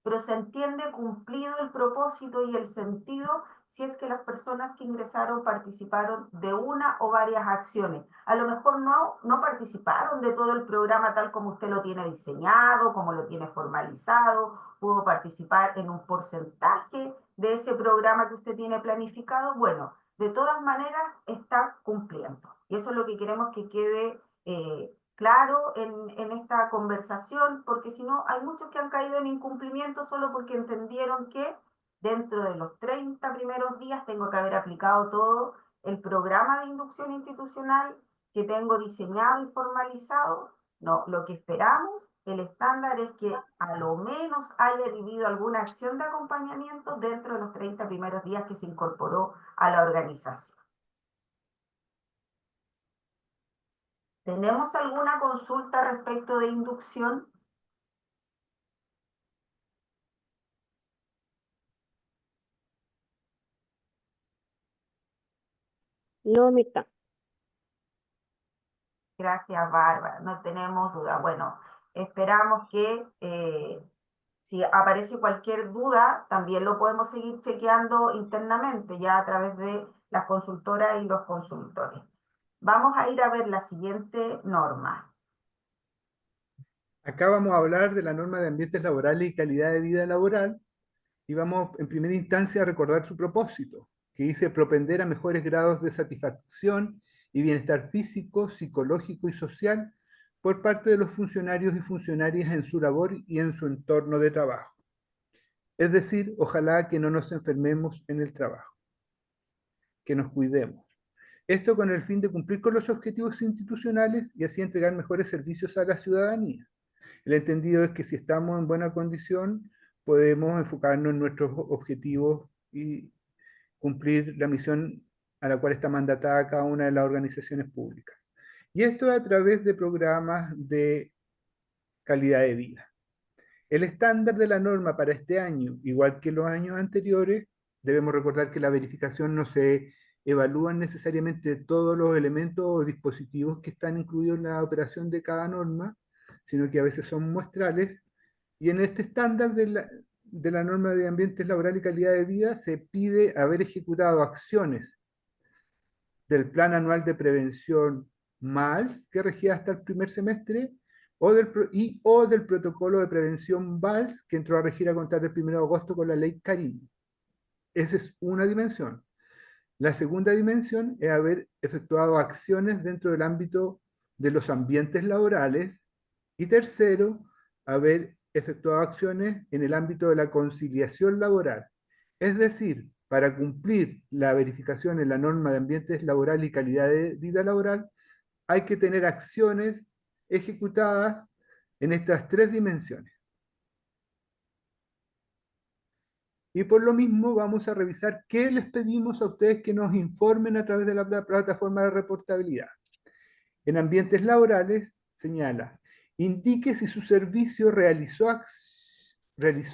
pero se entiende cumplido el propósito y el sentido si es que las personas que ingresaron participaron de una o varias acciones. A lo mejor no participaron de todo el programa tal como usted lo tiene diseñado, como lo tiene formalizado, pudo participar en un porcentaje de ese programa que usted tiene planificado. Bueno, de todas maneras está cumpliendo. Y eso es lo que queremos que quede claro en esta conversación, porque si no, hay muchos que han caído en incumplimiento solo porque entendieron que dentro de los 30 primeros días tengo que haber aplicado todo el programa de inducción institucional que tengo diseñado y formalizado. No, lo que esperamos, el estándar es que a lo menos haya vivido alguna acción de acompañamiento dentro de los 30 primeros días que se incorporó a la organización. ¿Tenemos alguna consulta respecto de inducción? No, Mirta. Gracias, Bárbara. No tenemos duda. Bueno, esperamos que si aparece cualquier duda, también lo podemos seguir chequeando internamente, ya a través de las consultoras y los consultores. Vamos a ir a ver la siguiente norma. Acá vamos a hablar de la norma de ambientes laborales y calidad de vida laboral, y vamos en primera instancia a recordar su propósito, que dice propender a mejores grados de satisfacción y bienestar físico, psicológico y social por parte de los funcionarios y funcionarias en su labor y en su entorno de trabajo. Es decir, ojalá que no nos enfermemos en el trabajo, que nos cuidemos. Esto con el fin de cumplir con los objetivos institucionales y así entregar mejores servicios a la ciudadanía. El entendido es que si estamos en buena condición, podemos enfocarnos en nuestros objetivos y cumplir la misión a la cual está mandatada cada una de las organizaciones públicas. Y esto a través de programas de calidad de vida. El estándar de la norma para este año, igual que los años anteriores, debemos recordar que la verificación no se evalúan necesariamente todos los elementos o dispositivos que están incluidos en la operación de cada norma, sino que a veces son muestrales, y en este estándar de la norma de ambientes laboral y calidad de vida se pide haber ejecutado acciones del Plan Anual de Prevención MALS, que regía hasta el primer semestre, o del Protocolo de Prevención VALS, que entró a regir a contar del 1 de agosto con la Ley Carini. Esa es una dimensión. La segunda dimensión es haber efectuado acciones dentro del ámbito de los ambientes laborales, y tercero, haber efectuado acciones en el ámbito de la conciliación laboral. Es decir, para cumplir la verificación en la norma de ambientes laborales y calidad de vida laboral, hay que tener acciones ejecutadas en estas tres dimensiones. Y por lo mismo vamos a revisar qué les pedimos a ustedes que nos informen a través de la plataforma de reportabilidad. En ambientes laborales, señala, indique si su servicio realizó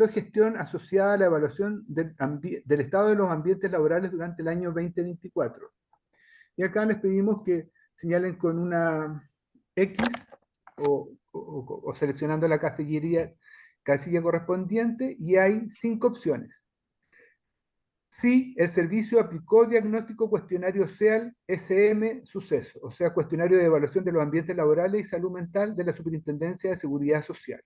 gestión asociada a la evaluación del estado de los ambientes laborales durante el año 2024. Y acá les pedimos que señalen con una X o seleccionando la casilla correspondiente, y hay 5 opciones. Si el servicio aplicó diagnóstico cuestionario SEAL SM suceso, o sea, cuestionario de evaluación de los ambientes laborales y salud mental de la Superintendencia de Seguridad Social.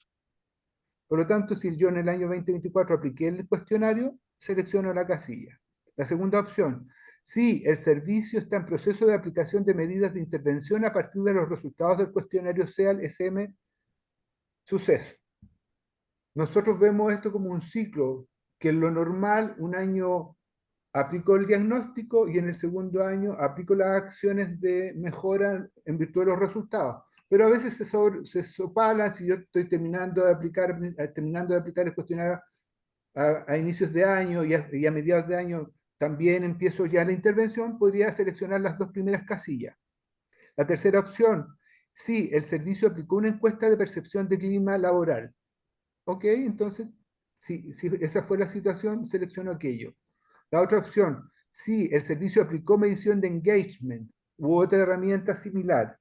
Por lo tanto, si yo en el año 2024 apliqué el cuestionario, selecciono la casilla. La segunda opción, si el servicio está en proceso de aplicación de medidas de intervención a partir de los resultados del cuestionario SEAL SM suceso. Nosotros vemos esto como un ciclo, que en lo normal un año aplico el diagnóstico y en el segundo año aplico las acciones de mejora en virtud de los resultados. Pero a veces se sopalan. Si yo estoy terminando de aplicar el cuestionario a inicios de año y a mediados de año también empiezo ya la intervención, podría seleccionar las 2 primeras casillas. La tercera opción, si el servicio aplicó una encuesta de percepción de clima laboral. Ok, entonces, si esa fue la situación, selecciono aquello. La otra opción, si el servicio aplicó medición de engagement u otra herramienta similar.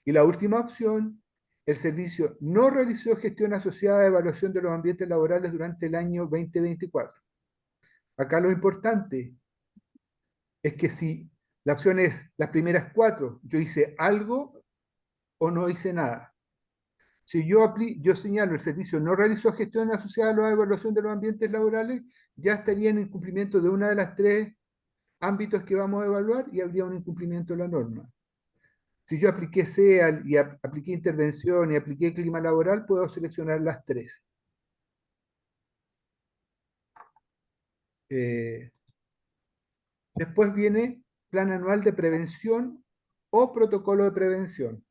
Y la última opción, el servicio no realizó gestión asociada a evaluación de los ambientes laborales durante el año 2024. Acá lo importante es que si la opción es las primeras 4, yo hice algo o no hice nada. Si yo señalo el servicio no realizó gestión asociada a la evaluación de los ambientes laborales, ya estaría en incumplimiento de una de las 3 ámbitos que vamos a evaluar y habría un incumplimiento de la norma. Si yo apliqué SEAL y apliqué intervención y apliqué clima laboral, puedo seleccionar las 3. Después viene plan anual de prevención o protocolo de prevención.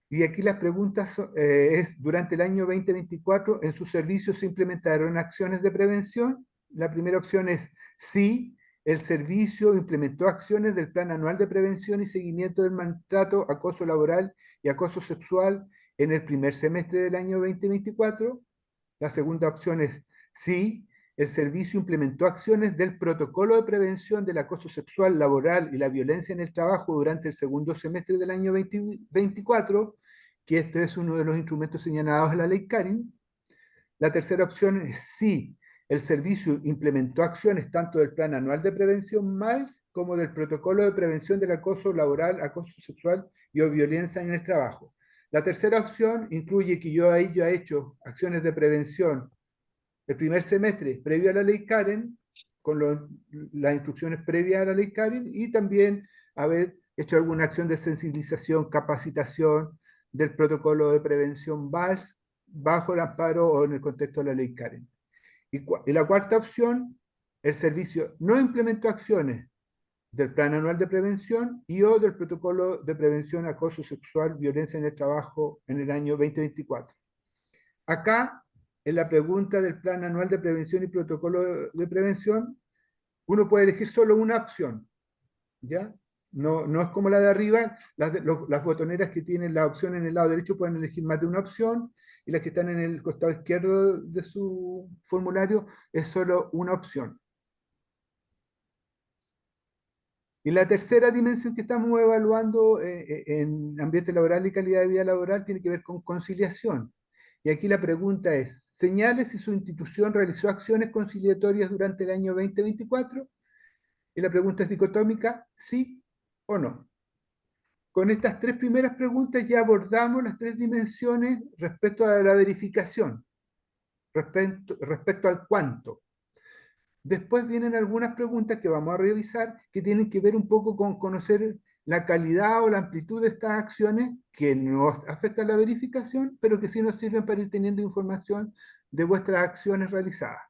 Y aquí las preguntas es, durante el año 2024, ¿en sus servicios se implementaron acciones de prevención? La primera opción es sí, el servicio implementó acciones del Plan Anual de Prevención y Seguimiento del Maltrato, Acoso Laboral y Acoso Sexual en el primer semestre del año 2024. La segunda opción es sí, el servicio implementó acciones del Protocolo de Prevención del Acoso Sexual, Laboral y la Violencia en el Trabajo durante el segundo semestre del año 2024, que este es uno de los instrumentos señalados en la Ley Carin. La tercera opción es sí, el servicio implementó acciones tanto del Plan Anual de Prevención MALS como del Protocolo de Prevención del Acoso Laboral, Acoso Sexual y o Violencia en el Trabajo. La tercera opción incluye que yo he hecho acciones de prevención el primer semestre previo a la Ley Karen, con las instrucciones previas a la Ley Karen, y también haber hecho alguna acción de sensibilización, capacitación del protocolo de prevención VALS bajo el amparo o en el contexto de la Ley Karen. Y la cuarta opción, el servicio no implementó acciones del Plan Anual de Prevención y o del Protocolo de Prevención Acoso Sexual, Violencia en el Trabajo en el año 2024. Acá, en la pregunta del Plan Anual de Prevención y Protocolo de Prevención, uno puede elegir solo una opción, ¿ya? No es como la de arriba, las botoneras que tienen la opción en el lado derecho pueden elegir más de una opción, y las que están en el costado izquierdo de su formulario es solo una opción. Y la tercera dimensión que estamos evaluando en ambiente laboral y calidad de vida laboral tiene que ver con conciliación. Y aquí la pregunta es, señale si su institución realizó acciones conciliatorias durante el año 2024. Y la pregunta es dicotómica, sí o no. Con estas tres primeras preguntas ya abordamos las tres dimensiones respecto a la verificación, respecto al cuánto. Después vienen algunas preguntas que vamos a revisar que tienen que ver un poco con conocer la calidad o la amplitud de estas acciones que no afectan la verificación, pero que sí nos sirven para ir teniendo información de vuestras acciones realizadas.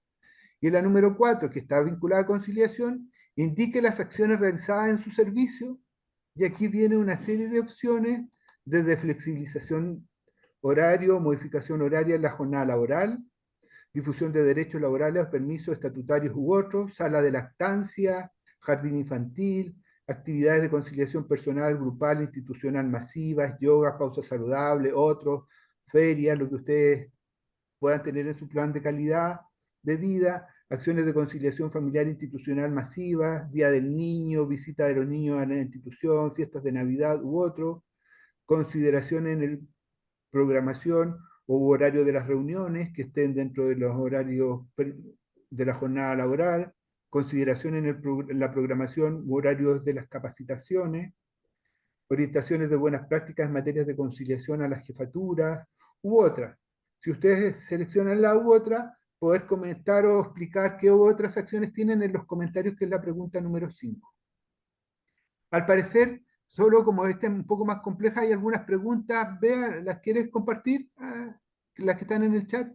Y la número 4, que está vinculada a conciliación, indique las acciones realizadas en su servicio, y aquí viene una serie de opciones desde flexibilización horario, modificación horaria en la jornada laboral, difusión de derechos laborales, permisos estatutarios u otros, sala de lactancia, jardín infantil, actividades de conciliación personal, grupal, institucional masivas, yoga, pausa saludable, otros, ferias, lo que ustedes puedan tener en su plan de calidad de vida, acciones de conciliación familiar institucional masivas, Día del Niño, visita de los niños a la institución, fiestas de Navidad u otro, consideración en el programación o horario de las reuniones que estén dentro de los horarios de la jornada laboral, consideración en la programación u horarios de las capacitaciones, orientaciones de buenas prácticas en materias de conciliación a las jefaturas, u otras. Si ustedes seleccionan la u otra, poder comentar o explicar qué otras acciones tienen en los comentarios, que es la pregunta número 5. Al parecer, solo como esta es un poco más compleja, hay algunas preguntas. Bea, ¿las quieres compartir? Las que están en el chat.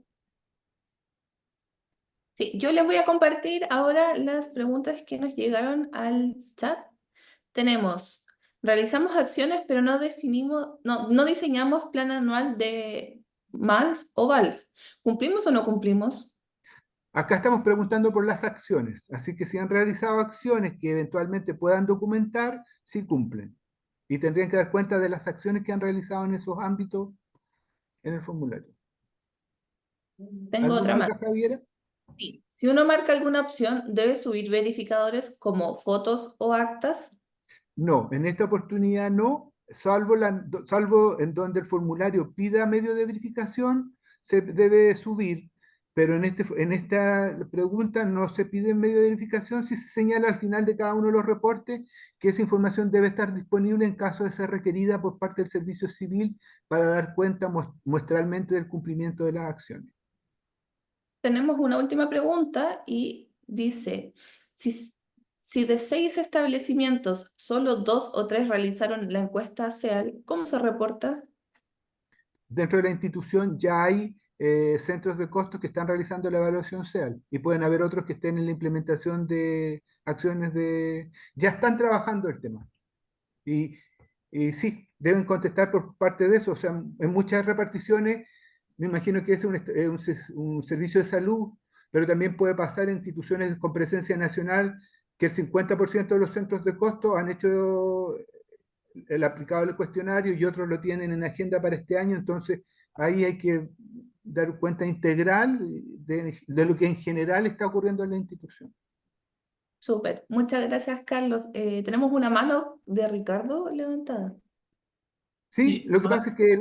Sí, yo les voy a compartir ahora las preguntas que nos llegaron al chat. Tenemos, realizamos acciones, pero no diseñamos plan anual de MALS o VALS. ¿Cumplimos o no cumplimos? Acá estamos preguntando por las acciones, así que si han realizado acciones que eventualmente puedan documentar, sí cumplen. Y tendrían que dar cuenta de las acciones que han realizado en esos ámbitos en el formulario. Tengo otra más. Javiera? Sí. Si uno marca alguna opción, ¿debe subir verificadores como fotos o actas? No, en esta oportunidad no, salvo en donde el formulario pida medio de verificación, se debe subir, pero en esta pregunta no se pide medio de verificación, si se señala al final de cada uno de los reportes que esa información debe estar disponible en caso de ser requerida por parte del Servicio Civil para dar cuenta muestralmente del cumplimiento de las acciones. Tenemos una última pregunta y dice, si de 6 establecimientos solo 2 o 3 realizaron la encuesta SEAL, ¿cómo se reporta? Dentro de la institución ya hay centros de costos que están realizando la evaluación SEAL, y pueden haber otros que estén en la implementación de acciones de... Ya están trabajando el tema. Y, y sí, deben contestar por parte de eso. O sea, en muchas reparticiones, me imagino que es un servicio de salud, pero también puede pasar en instituciones con presencia nacional que el 50% de los centros de costo han hecho el aplicado del cuestionario y otros lo tienen en agenda para este año. Entonces, ahí hay que dar cuenta integral de lo que en general está ocurriendo en la institución. Súper. Muchas gracias, Carlos. Tenemos una mano de Ricardo levantada. Sí, Sí, lo que pasa es que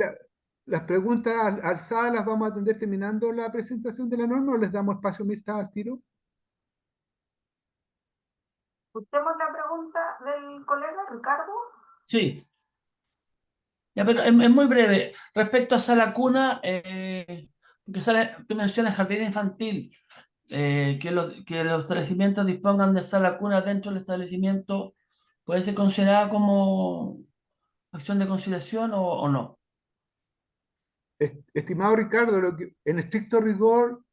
las preguntas alzadas las vamos a atender terminando la presentación de la norma, o les damos espacio, Mirta, al tiro. Escuchemos la pregunta del colega Ricardo. sí. Ya, pero es muy breve. Respecto a sala cuna, que tú mencionas jardín infantil, que los establecimientos dispongan de sala cuna dentro del establecimiento, ¿puede ser considerada como acción de conciliación o no? Estimado Ricardo, en estricto rigor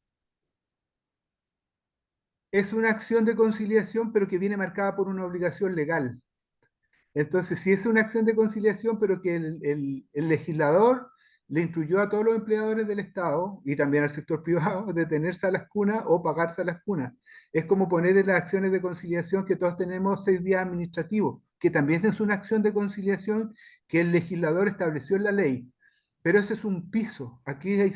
es una acción de conciliación, pero que viene marcada por una obligación legal. Entonces, si es una acción de conciliación, pero que el legislador le instruyó a todos los empleadores del Estado y también al sector privado de tener salas cunas o pagar salas cunas. Es como poner en las acciones de conciliación que todos tenemos 6 días administrativos, que también es una acción de conciliación que el legislador estableció en la ley. Pero ese es un piso. Aquí hay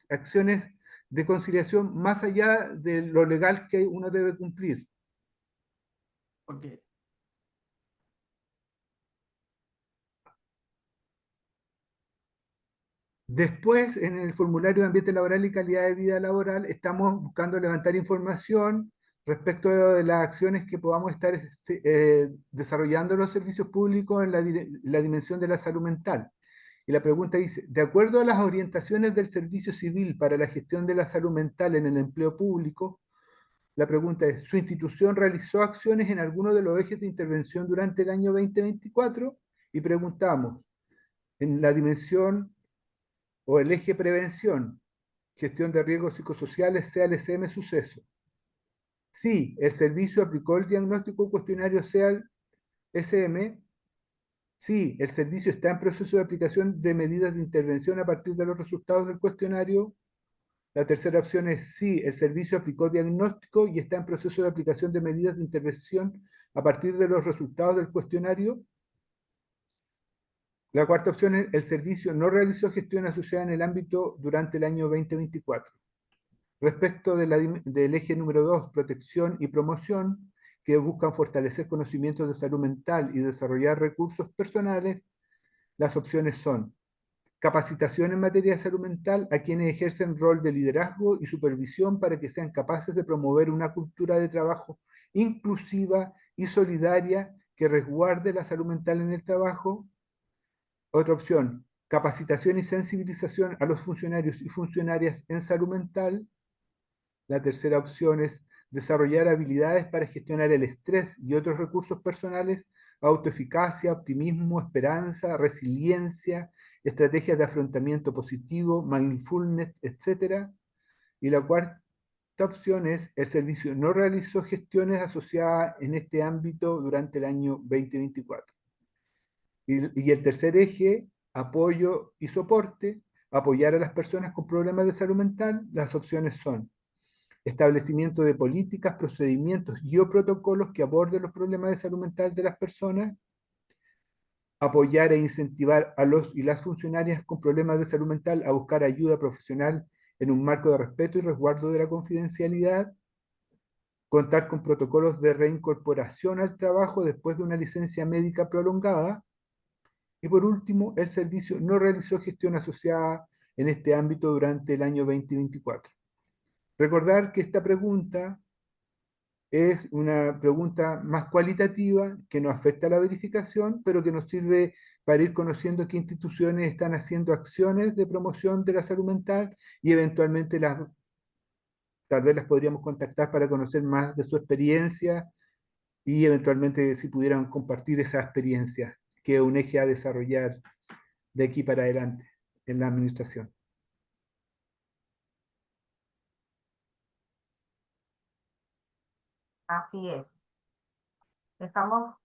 acciones de conciliación más allá de lo legal que uno debe cumplir. Porque Después, en el formulario de ambiente laboral y calidad de vida laboral, estamos buscando levantar información respecto de las acciones que podamos estar desarrollando los servicios públicos en la dimensión de la salud mental. Y la pregunta dice, de acuerdo a las orientaciones del Servicio Civil para la gestión de la salud mental en el empleo público, la pregunta es, ¿su institución realizó acciones en alguno de los ejes de intervención durante el año 2024? Y preguntamos, en la dimensión o el eje prevención, gestión de riesgos psicosociales, CALSM suceso. Sí, el servicio aplicó el diagnóstico cuestionario CAL-SM. Sí, el servicio está en proceso de aplicación de medidas de intervención a partir de los resultados del cuestionario. La tercera opción es sí, el servicio aplicó diagnóstico y está en proceso de aplicación de medidas de intervención a partir de los resultados del cuestionario. La cuarta opción es el servicio no realizó gestión asociada en el ámbito durante el año 2024. Respecto del eje número 2, protección y promoción, que buscan fortalecer conocimientos de salud mental y desarrollar recursos personales, las opciones son capacitación en materia de salud mental a quienes ejercen rol de liderazgo y supervisión para que sean capaces de promover una cultura de trabajo inclusiva y solidaria que resguarde la salud mental en el trabajo. Otra opción, capacitación y sensibilización a los funcionarios y funcionarias en salud mental. La tercera opción es desarrollar habilidades para gestionar el estrés y otros recursos personales, autoeficacia, optimismo, esperanza, resiliencia, estrategias de afrontamiento positivo, mindfulness, etc. Y la cuarta opción es el servicio no realizó gestiones asociadas en este ámbito durante el año 2024. Y el tercer eje, apoyo y soporte, apoyar a las personas con problemas de salud mental. Las opciones son establecimiento de políticas, procedimientos y o protocolos que aborden los problemas de salud mental de las personas, apoyar e incentivar a los y las funcionarias con problemas de salud mental a buscar ayuda profesional en un marco de respeto y resguardo de la confidencialidad, contar con protocolos de reincorporación al trabajo después de una licencia médica prolongada, y por último, el servicio no realizó gestión asociada en este ámbito durante el año 2024. Recordar que esta pregunta es una pregunta más cualitativa que no afecta a la verificación, pero que nos sirve para ir conociendo qué instituciones están haciendo acciones de promoción de la salud mental y eventualmente tal vez las podríamos contactar para conocer más de su experiencia y eventualmente si pudieran compartir esa experiencia, que es un eje a desarrollar de aquí para adelante en la administración. Así es. Estamos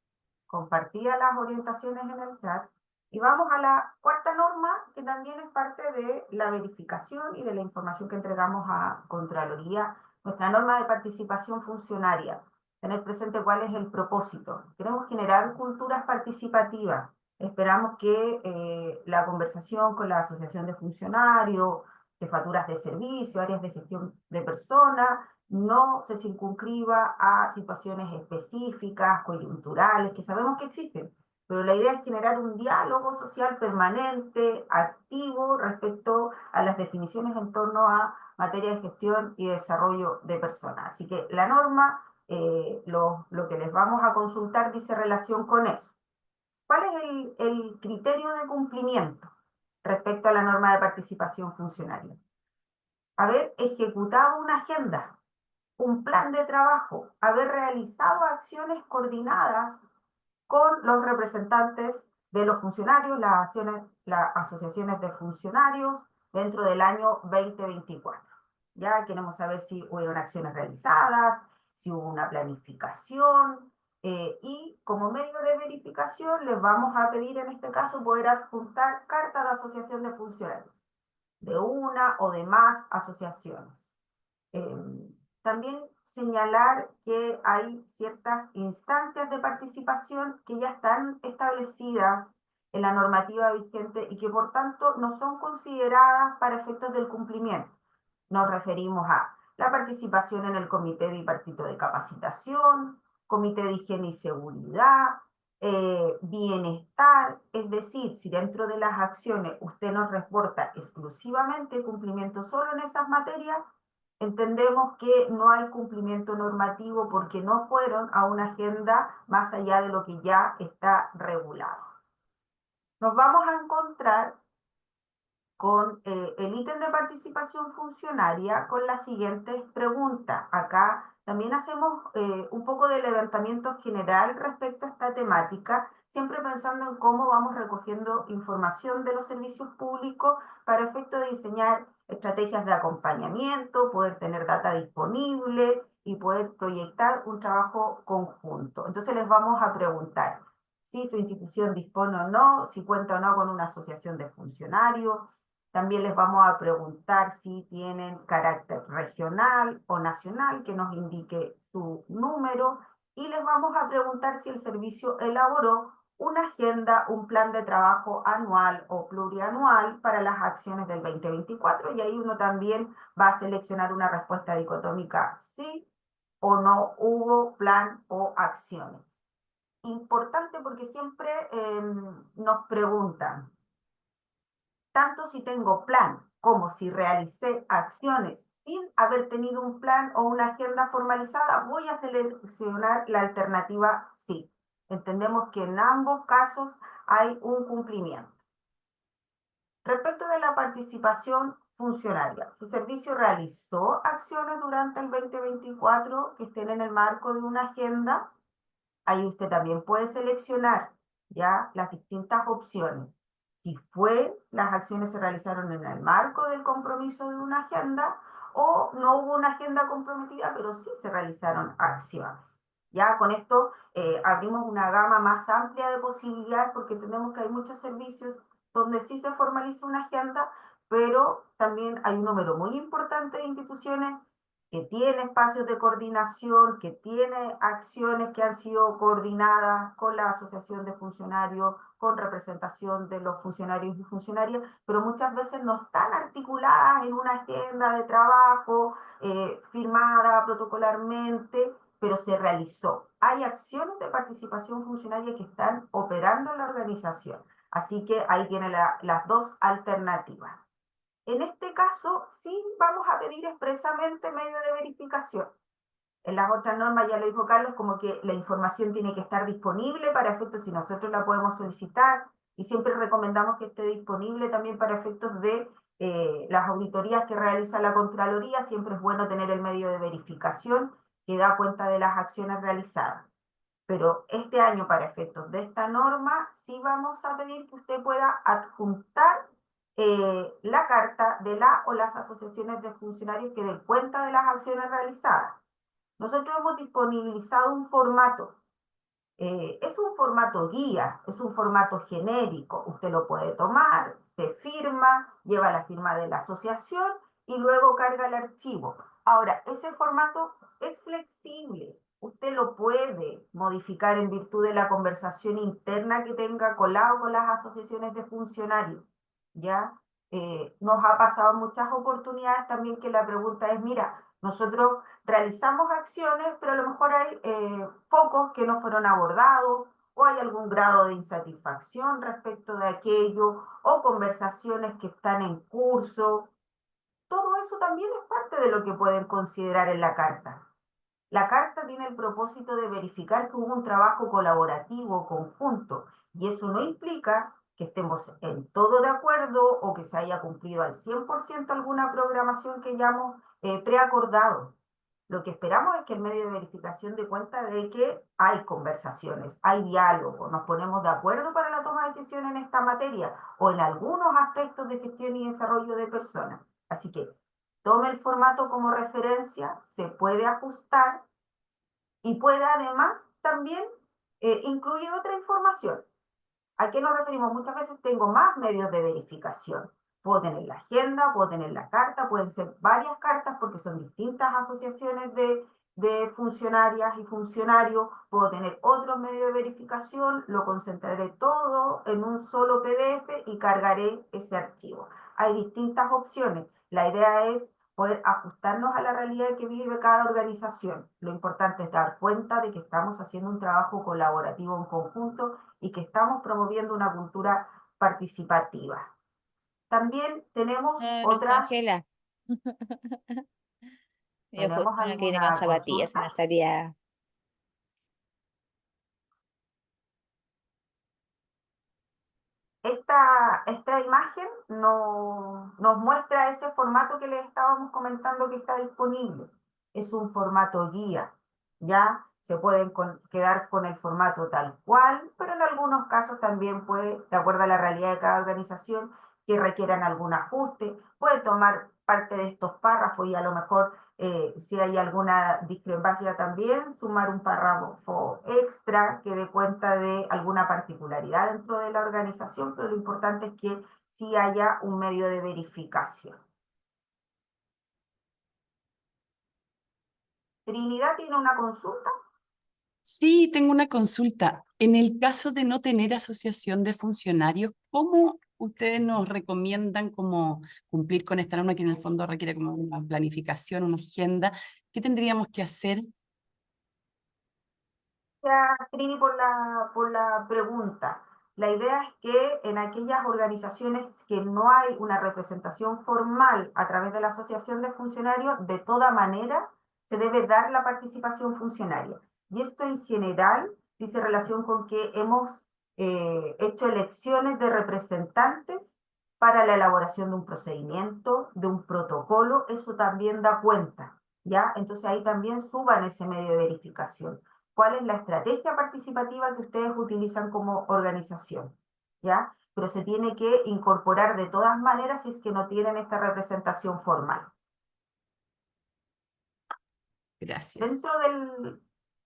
compartía las orientaciones en el chat. Y vamos a la cuarta norma, que también es parte de la verificación y de la información que entregamos a Contraloría. Nuestra norma de participación funcionaria. Tener presente cuál es el propósito. Queremos generar culturas participativas. Esperamos que la conversación con la Asociación de Funcionarios, jefaturas de servicio, áreas de gestión de personas, no se circunscriba a situaciones específicas, coyunturales, que sabemos que existen, pero la idea es generar un diálogo social permanente, activo, respecto a las definiciones en torno a materia de gestión y desarrollo de personas. Así que la norma, lo que les vamos a consultar dice relación con eso. ¿Cuál es el criterio de cumplimiento respecto a la norma de participación funcionaria? Haber ejecutado una agenda, un plan de trabajo, haber realizado acciones coordinadas con los representantes de los funcionarios, las asociaciones de funcionarios dentro del año 2024. Ya queremos saber si hubieron acciones realizadas, si hubo una planificación, y como medio de verificación les vamos a pedir en este caso poder adjuntar carta de asociación de funcionarios, de una o de más asociaciones. También señalar que hay ciertas instancias de participación que ya están establecidas en la normativa vigente y que por tanto no son consideradas para efectos del cumplimiento. Nos referimos a la participación en el comité bipartito de capacitación, comité de higiene y seguridad, bienestar, es decir, si dentro de las acciones usted nos reporta exclusivamente cumplimiento solo en esas materias, entendemos que no hay cumplimiento normativo porque no fueron a una agenda más allá de lo que ya está regulado. Nos vamos a encontrar con el ítem de participación funcionaria con las siguientes preguntas. Acá también hacemos un poco de levantamiento general respecto a esta temática, siempre pensando en cómo vamos recogiendo información de los servicios públicos para efecto de diseñar estrategias de acompañamiento, poder tener data disponible y poder proyectar un trabajo conjunto. Entonces les vamos a preguntar si su institución dispone o no, si cuenta o no con una asociación de funcionarios. También les vamos a preguntar si tienen carácter regional o nacional, que nos indique su número, y les vamos a preguntar si el servicio elaboró una agenda, un plan de trabajo anual o plurianual para las acciones del 2024, y ahí uno también va a seleccionar una respuesta dicotómica sí o no hubo plan o acciones. Importante porque siempre nos preguntan, tanto si tengo plan como si realicé acciones sin haber tenido un plan o una agenda formalizada, voy a seleccionar la alternativa sí. Entendemos que en ambos casos hay un cumplimiento. Respecto de la participación funcionaria, ¿su servicio realizó acciones durante el 2024 que estén en el marco de una agenda? Ahí usted también puede seleccionar ya las distintas opciones. Si las acciones se realizaron en el marco del compromiso de una agenda o no hubo una agenda comprometida, pero sí se realizaron acciones. Ya con esto abrimos una gama más amplia de posibilidades porque entendemos que hay muchos servicios donde sí se formaliza una agenda, pero también hay un número muy importante de instituciones que tiene espacios de coordinación, que tiene acciones que han sido coordinadas con la asociación de funcionarios, con representación de los funcionarios y funcionarias, pero muchas veces no están articuladas en una agenda de trabajo firmada protocolarmente, pero se realizó. Hay acciones de participación funcionaria que están operando en la organización, así que ahí tiene las dos alternativas. En este caso, sí vamos a pedir expresamente medio de verificación. En las otras normas, ya lo dijo Carlos, como que la información tiene que estar disponible para efectos si nosotros la podemos solicitar, y siempre recomendamos que esté disponible también para efectos de las auditorías que realiza la Contraloría. Siempre es bueno tener el medio de verificación que da cuenta de las acciones realizadas. Pero este año, para efectos de esta norma, sí vamos a pedir que usted pueda adjuntar la carta de la o las asociaciones de funcionarios que den cuenta de las acciones realizadas. Nosotros hemos disponibilizado un formato Es un formato guía, es un formato genérico. Usted lo puede tomar, se firma, lleva la firma de la asociación y luego carga el archivo. Ahora, ese formato es flexible. Usted lo puede modificar en virtud de la conversación interna que tenga con las asociaciones de funcionarios, ¿ya? Nos ha pasado en muchas oportunidades también que la pregunta es, mira, nosotros realizamos acciones, pero a lo mejor hay focos que no fueron abordados, o hay algún grado de insatisfacción respecto de aquello, o conversaciones que están en curso. Todo eso también es parte de lo que pueden considerar en la carta. La carta tiene el propósito de verificar que hubo un trabajo colaborativo, conjunto, y eso no implica que estemos en todo de acuerdo o que se haya cumplido al 100% alguna programación que hayamos preacordado. Lo que esperamos es que el medio de verificación dé cuenta de que hay conversaciones, hay diálogo, nos ponemos de acuerdo para la toma de decisión en esta materia o en algunos aspectos de gestión y desarrollo de personas. Así que tome el formato como referencia, se puede ajustar y puede además también incluir otra información. ¿A qué nos referimos? Muchas veces tengo más medios de verificación. Puedo tener la agenda, puedo tener la carta, pueden ser varias cartas porque son distintas asociaciones de funcionarias y funcionarios. Puedo tener otros medios de verificación, lo concentraré todo en un solo PDF y cargaré ese archivo. Hay distintas opciones. La idea es poder ajustarnos a la realidad que vive cada organización. Lo importante es dar cuenta de que estamos haciendo un trabajo colaborativo en conjunto y que estamos promoviendo una cultura participativa. También tenemos No, otras... Ángela. Yo ¿Tenemos justo no que viene con alguna zapatillas, consulta? no estaría. Esta imagen nos muestra ese formato que les estábamos comentando que está disponible. Es un formato guía, ¿ya? Se pueden quedar con el formato tal cual, pero en algunos casos también puede, de acuerdo a la realidad de cada organización, que requieran algún ajuste, puede tomar parte de estos párrafos y a lo mejor si hay alguna discrepancia también, sumar un párrafo extra que dé cuenta de alguna particularidad dentro de la organización, pero lo importante es que sí haya un medio de verificación. Trinidad tiene una consulta. Sí, tengo una consulta. En el caso de no tener asociación de funcionarios, ¿cómo ustedes nos recomiendan cómo cumplir con esta norma que en el fondo requiere como una planificación, una agenda? ¿Qué tendríamos que hacer? Gracias, Trini, por la pregunta. La idea es que en aquellas organizaciones que no hay una representación formal a través de la asociación de funcionarios, de toda manera se debe dar la participación funcionaria. Y esto en general dice relación con que hemos hecho elecciones de representantes para la elaboración de un procedimiento, de un protocolo, eso también da cuenta, ¿ya? Entonces ahí también suban ese medio de verificación. ¿Cuál es la estrategia participativa que ustedes utilizan como organización? ¿Ya? Pero se tiene que incorporar de todas maneras si es que no tienen esta representación formal. Gracias. Dentro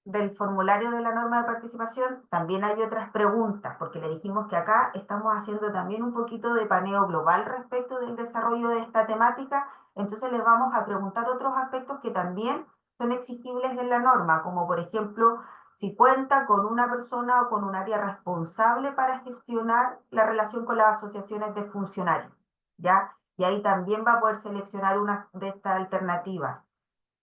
del formulario de la norma de participación también hay otras preguntas, porque le dijimos que acá estamos haciendo también un poquito de paneo global respecto del desarrollo de esta temática, entonces les vamos a preguntar otros aspectos que también son exigibles en la norma, como por ejemplo, si cuenta con una persona o con un área responsable para gestionar la relación con las asociaciones de funcionarios, ¿ya? Y ahí también va a poder seleccionar una de estas alternativas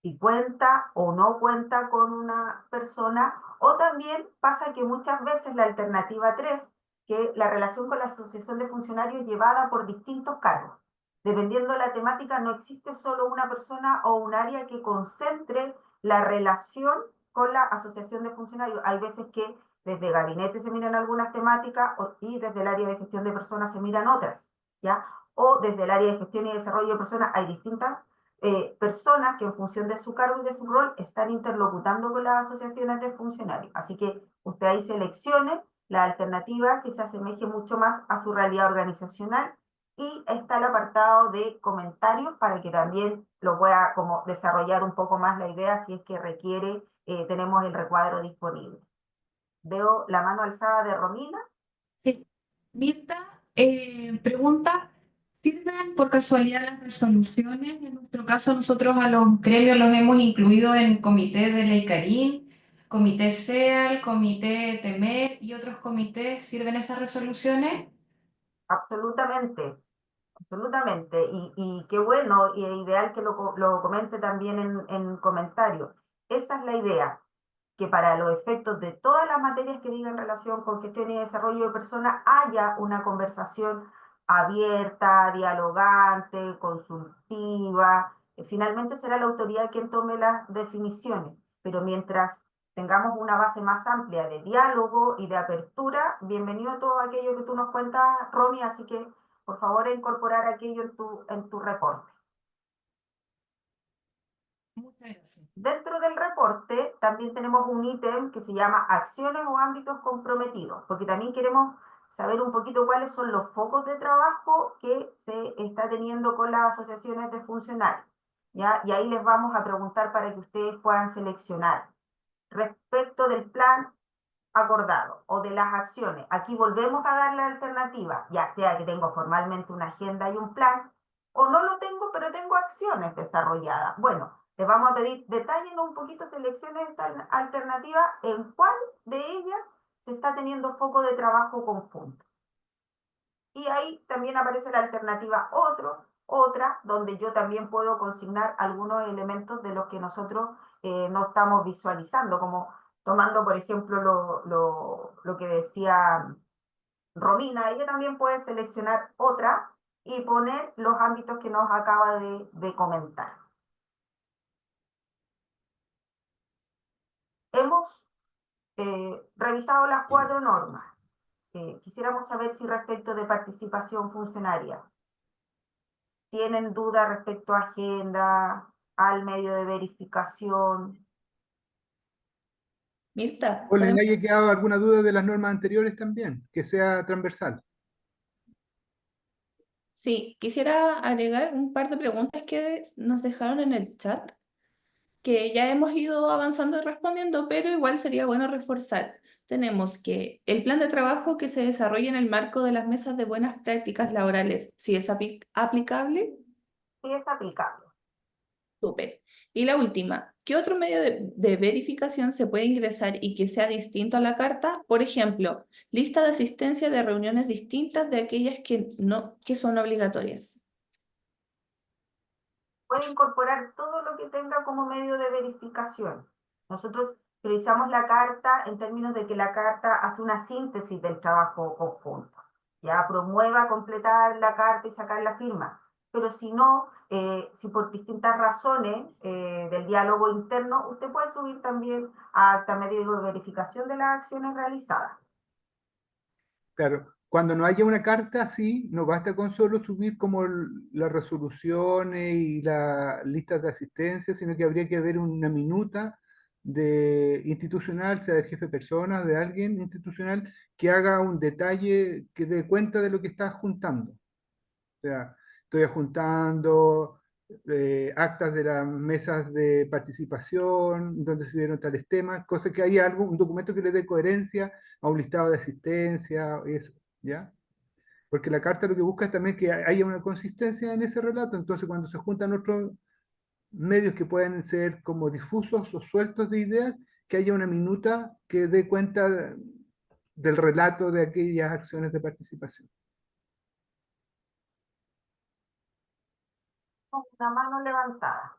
si cuenta o no cuenta con una persona, o también pasa que muchas veces la alternativa 3, que la relación con la asociación de funcionarios es llevada por distintos cargos. Dependiendo de la temática, no existe solo una persona o un área que concentre la relación con la asociación de funcionarios. Hay veces que desde gabinete se miran algunas temáticas y desde el área de gestión de personas se miran otras, ¿ya? O desde el área de gestión y desarrollo de personas hay distintas personas que en función de su cargo y de su rol están interlocutando con las asociaciones de funcionarios. Así que usted ahí seleccione la alternativa que se asemeje mucho más a su realidad organizacional y está el apartado de comentarios para que también lo pueda como desarrollar un poco más la idea si es que requiere, tenemos el recuadro disponible. Veo la mano alzada de Romina. Sí. Mirta pregunta, ¿sirven por casualidad las resoluciones? En nuestro caso, nosotros a los gremios los hemos incluido en comité de Leicarín, comité SEAL, comité TEMER y otros comités. ¿Sirven esas resoluciones? Absolutamente, absolutamente. Y qué bueno, y es ideal que lo comente también en comentarios. Esa es la idea, que para los efectos de todas las materias que digan relación con gestión y desarrollo de personas haya una conversación abierta, dialogante, consultiva. Finalmente será la autoridad quien tome las definiciones, pero mientras tengamos una base más amplia de diálogo y de apertura, bienvenido a todo aquello que tú nos cuentas, Romy, así que por favor incorporar aquello en tu reporte. Muchas gracias. Dentro del reporte también tenemos un ítem que se llama acciones o ámbitos comprometidos, porque también queremos saber un poquito cuáles son los focos de trabajo que se está teniendo con las asociaciones de funcionarios, ¿ya? Y ahí les vamos a preguntar para que ustedes puedan seleccionar. Respecto del plan acordado o de las acciones, aquí volvemos a dar la alternativa, ya sea que tengo formalmente una agenda y un plan, o no lo tengo, pero tengo acciones desarrolladas. Bueno, les vamos a pedir, detállenos un poquito, selecciones esta alternativa, en cuál de ellas se está teniendo foco de trabajo conjunto. Y ahí también aparece la alternativa otra, donde yo también puedo consignar algunos elementos de los que nosotros no estamos visualizando, como tomando, por ejemplo, lo que decía Romina, ella también puede seleccionar otra y poner los ámbitos que nos acaba de comentar. Hemos revisado las 4 normas. Quisiéramos saber si respecto de participación funcionaria tienen dudas respecto a agenda, al medio de verificación. Mirta, ¿O les ¿podemos? haya quedado alguna duda de las normas anteriores también? Que sea transversal. Sí, quisiera agregar un par de preguntas que nos dejaron en el chat, que ya hemos ido avanzando y respondiendo, pero igual sería bueno reforzar. Tenemos que el plan de trabajo que se desarrolla en el marco de las mesas de buenas prácticas laborales, si es aplicable. Sí, es aplicable. Súper. Y la última, ¿qué otro medio de verificación se puede ingresar y que sea distinto a la carta? Por ejemplo, lista de asistencia de reuniones distintas de aquellas que son obligatorias. Puede incorporar todo lo que tenga como medio de verificación. Nosotros priorizamos la carta en términos de que la carta hace una síntesis del trabajo conjunto. Ya promueva completar la carta y sacar la firma. Pero si no, si por distintas razones del diálogo interno, usted puede subir también a acta medio de verificación de las acciones realizadas. Claro, cuando no haya una carta, sí, no basta con solo subir como las resoluciones y las listas de asistencia, sino que habría que haber una minuta de institucional, sea de jefe de personas, de alguien institucional, que haga un detalle que dé cuenta de lo que está juntando. O sea, estoy juntando actas de las mesas de participación, donde se dieron tales temas, cosa que haya un documento que le dé coherencia a un listado de asistencia, eso, ¿ya? Porque la carta lo que busca es también que haya una consistencia en ese relato, entonces cuando se juntan otros medios que pueden ser como difusos o sueltos de ideas, que haya una minuta que dé cuenta del relato de aquellas acciones de participación. Con una mano levantada.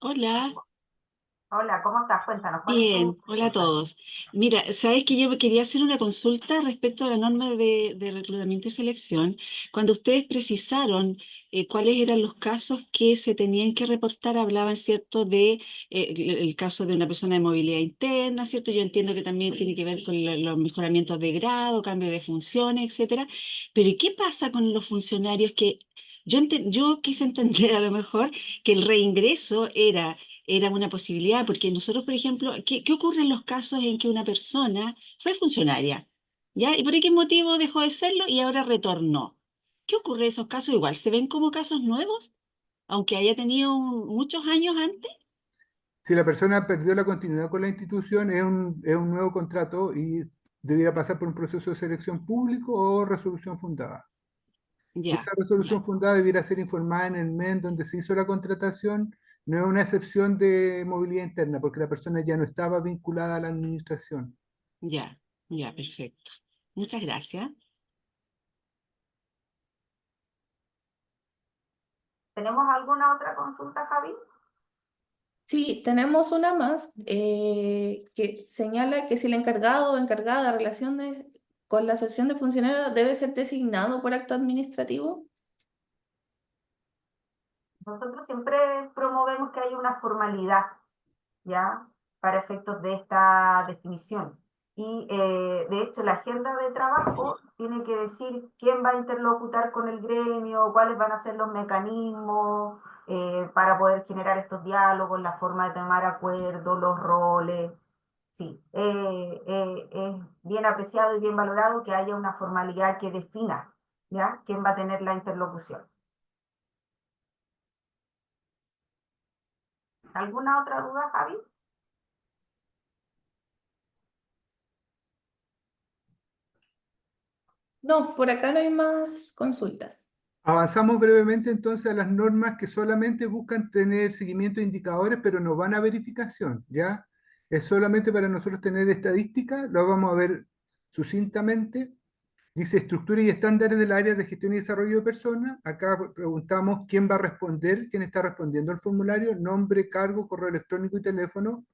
Hola, Hola, ¿cómo estás? Cuéntanos, ¿cuál es tu bien, hola a pregunta? todos. Mira, sabes que yo quería hacer una consulta respecto a la norma de reclutamiento y selección. Cuando ustedes precisaron cuáles eran los casos que se tenían que reportar, hablaban, ¿cierto?, de el caso de una persona de movilidad interna, ¿cierto? Yo entiendo que también tiene que ver con los mejoramientos de grado, cambio de funciones, etcétera. Pero ¿y qué pasa con los funcionarios que yo quise entender a lo mejor que el reingreso era una posibilidad, porque nosotros, por ejemplo, ¿qué ocurre en los casos en que una persona fue funcionaria, ¿ya? ¿Y por qué motivo dejó de serlo y ahora retornó? ¿Qué ocurre en esos casos? Igual, ¿se ven como casos nuevos? aunque haya tenido muchos años antes. Si la persona perdió la continuidad con la institución, es un nuevo contrato y debiera pasar por un proceso de selección público o resolución fundada. Ya, Esa resolución fundada debiera ser informada en el mes donde se hizo la contratación, no es una excepción de movilidad interna, porque la persona ya no estaba vinculada a la administración. ya, ya, perfecto. Muchas gracias. ¿Tenemos alguna otra consulta, Javi? Sí, tenemos una más que señala que si el encargado o encargada de relaciones con la asociación de funcionarios debe ser designado por acto administrativo. Nosotros siempre promovemos que haya una formalidad, ¿ya? Para efectos de esta definición. Y de hecho la agenda de trabajo tiene que decir quién va a interlocutar con el gremio, cuáles van a ser los mecanismos para poder generar estos diálogos, la forma de tomar acuerdos, los roles. Sí, es bien apreciado y bien valorado que haya una formalidad que defina, ¿ya? Quién va a tener la interlocución. ¿Alguna otra duda, Javi? No, por acá no hay más consultas. Avanzamos brevemente entonces a las normas que solamente buscan tener seguimiento de indicadores, pero no van a verificación, ¿ya? Es solamente para nosotros tener estadística, lo vamos a ver sucintamente. Dice estructura y estándares del área de gestión y desarrollo de personas. Acá preguntamos quién va a responder, quién está respondiendo al formulario, nombre, cargo, correo electrónico y teléfono.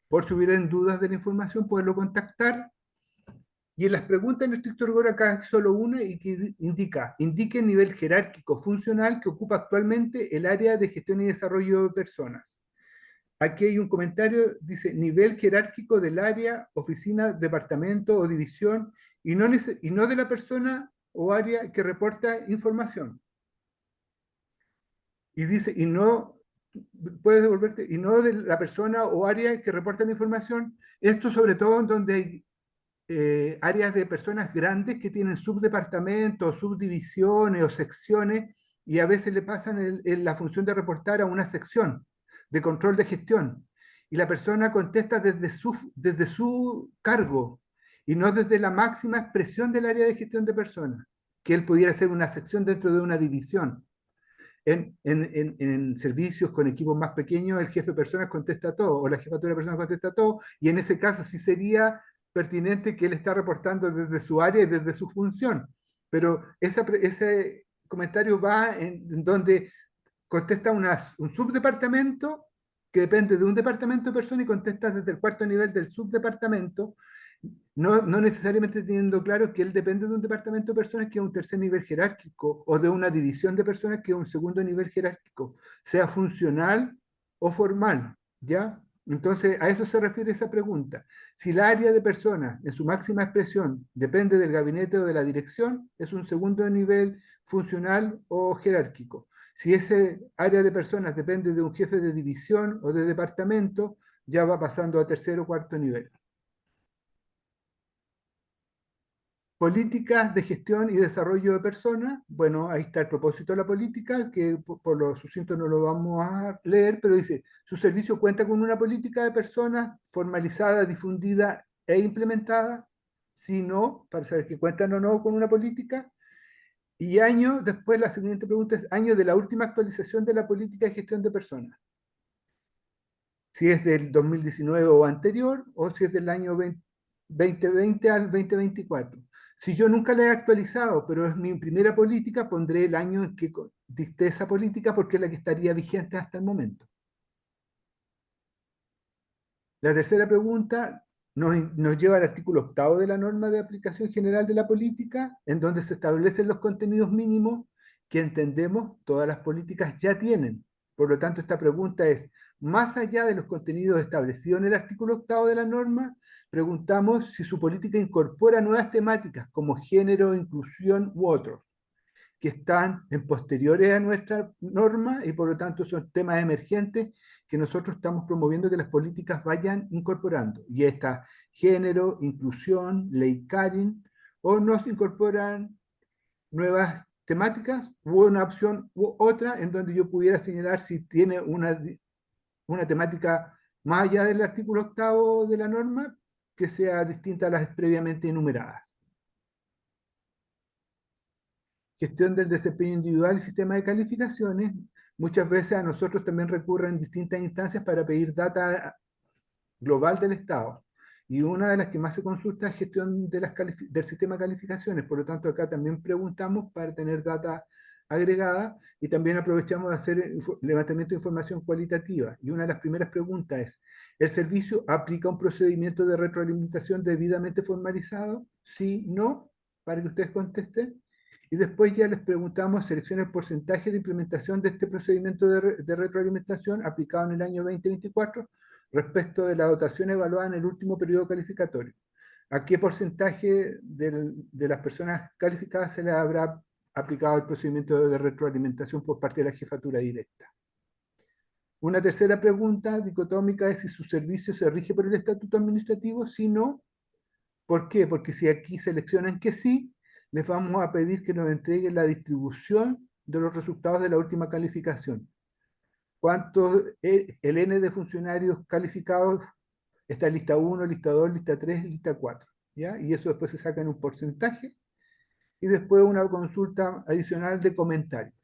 Por si hubieran dudas de la información, poderlo contactar. Y en las preguntas en estricto rigor acá es solo una y que indique el nivel jerárquico funcional que ocupa actualmente el área de gestión y desarrollo de personas. Aquí hay un comentario, dice nivel jerárquico del área, oficina, departamento o división y no de la persona o área que reporta información. Y dice, y no, puedes devolverte, y no de la persona o área que reporta la información. Esto sobre todo en donde hay áreas de personas grandes que tienen subdepartamentos, subdivisiones o secciones y a veces le pasan la función de reportar a una sección de control de gestión y la persona contesta desde su cargo y no desde la máxima expresión del área de gestión de personas, que él pudiera ser una sección dentro de una división. En servicios con equipos más pequeños, el jefe de personas contesta todo, o la jefatura de personas contesta todo, y en ese caso sí sería pertinente que él está reportando desde su área y desde su función. Pero ese comentario va en donde contesta un subdepartamento que depende de un departamento de personas y contesta desde el cuarto nivel del subdepartamento, no necesariamente teniendo claro que él depende de un departamento de personas que es un tercer nivel jerárquico o de una división de personas que es un segundo nivel jerárquico, sea funcional o formal, ¿ya? Entonces, a eso se refiere esa pregunta. Si la área de personas, en su máxima expresión, depende del gabinete o de la dirección, es un segundo nivel funcional o jerárquico. Si ese área de personas depende de un jefe de división o de departamento, ya va pasando a tercer o cuarto nivel. Políticas de gestión y desarrollo de personas. Bueno, ahí está el propósito de la política, que por lo sucinto no lo vamos a leer, pero dice, su servicio cuenta con una política de personas formalizada, difundida e implementada. Si no, para saber que cuentan o no con una política. Y año, después la siguiente pregunta es año de la última actualización de la política de gestión de personas. Si es del 2019 o anterior, o si es del año 2020 al 2024. Si yo nunca la he actualizado, pero es mi primera política, pondré el año en que dicté esa política porque es la que estaría vigente hasta el momento. La tercera pregunta nos lleva al artículo 8º de la norma de aplicación general de la política, en donde se establecen los contenidos mínimos que entendemos todas las políticas ya tienen. Por lo tanto, esta pregunta es, más allá de los contenidos establecidos en el artículo 8º de la norma, preguntamos si su política incorpora nuevas temáticas como género, inclusión u otros, que están en posteriores a nuestra norma y por lo tanto son temas emergentes que nosotros estamos promoviendo que las políticas vayan incorporando. Y está género, inclusión, ley Karin, o nos incorporan nuevas temáticas, hubo una opción u otra en donde yo pudiera señalar si tiene una temática más allá del artículo 8º de la norma que sea distinta a las previamente enumeradas. Gestión del desempeño individual y sistema de calificaciones. Muchas veces a nosotros también recurren distintas instancias para pedir data global del Estado. Y una de las que más se consulta es gestión de del sistema de calificaciones. Por lo tanto, acá también preguntamos para tener data agregada y también aprovechamos de hacer levantamiento de información cualitativa. Y una de las primeras preguntas es, ¿el servicio aplica un procedimiento de retroalimentación debidamente formalizado? Sí, no, para que ustedes contesten. Y después ya les preguntamos, selecciona el porcentaje de implementación de este procedimiento de retroalimentación aplicado en el año 2024 respecto de la dotación evaluada en el último periodo calificatorio. ¿A qué porcentaje de las personas calificadas se les habrá aplicado el procedimiento de retroalimentación por parte de la jefatura directa? Una tercera pregunta dicotómica es si su servicio se rige por el estatuto administrativo. Si no, ¿por qué? Porque si aquí seleccionan que sí, les vamos a pedir que nos entreguen la distribución de los resultados de la última calificación. ¿Cuántos, el N de funcionarios calificados está en lista 1, lista 2, lista 3, lista 4? ¿Ya? Y eso después se saca en un porcentaje. Y después una consulta adicional de comentarios.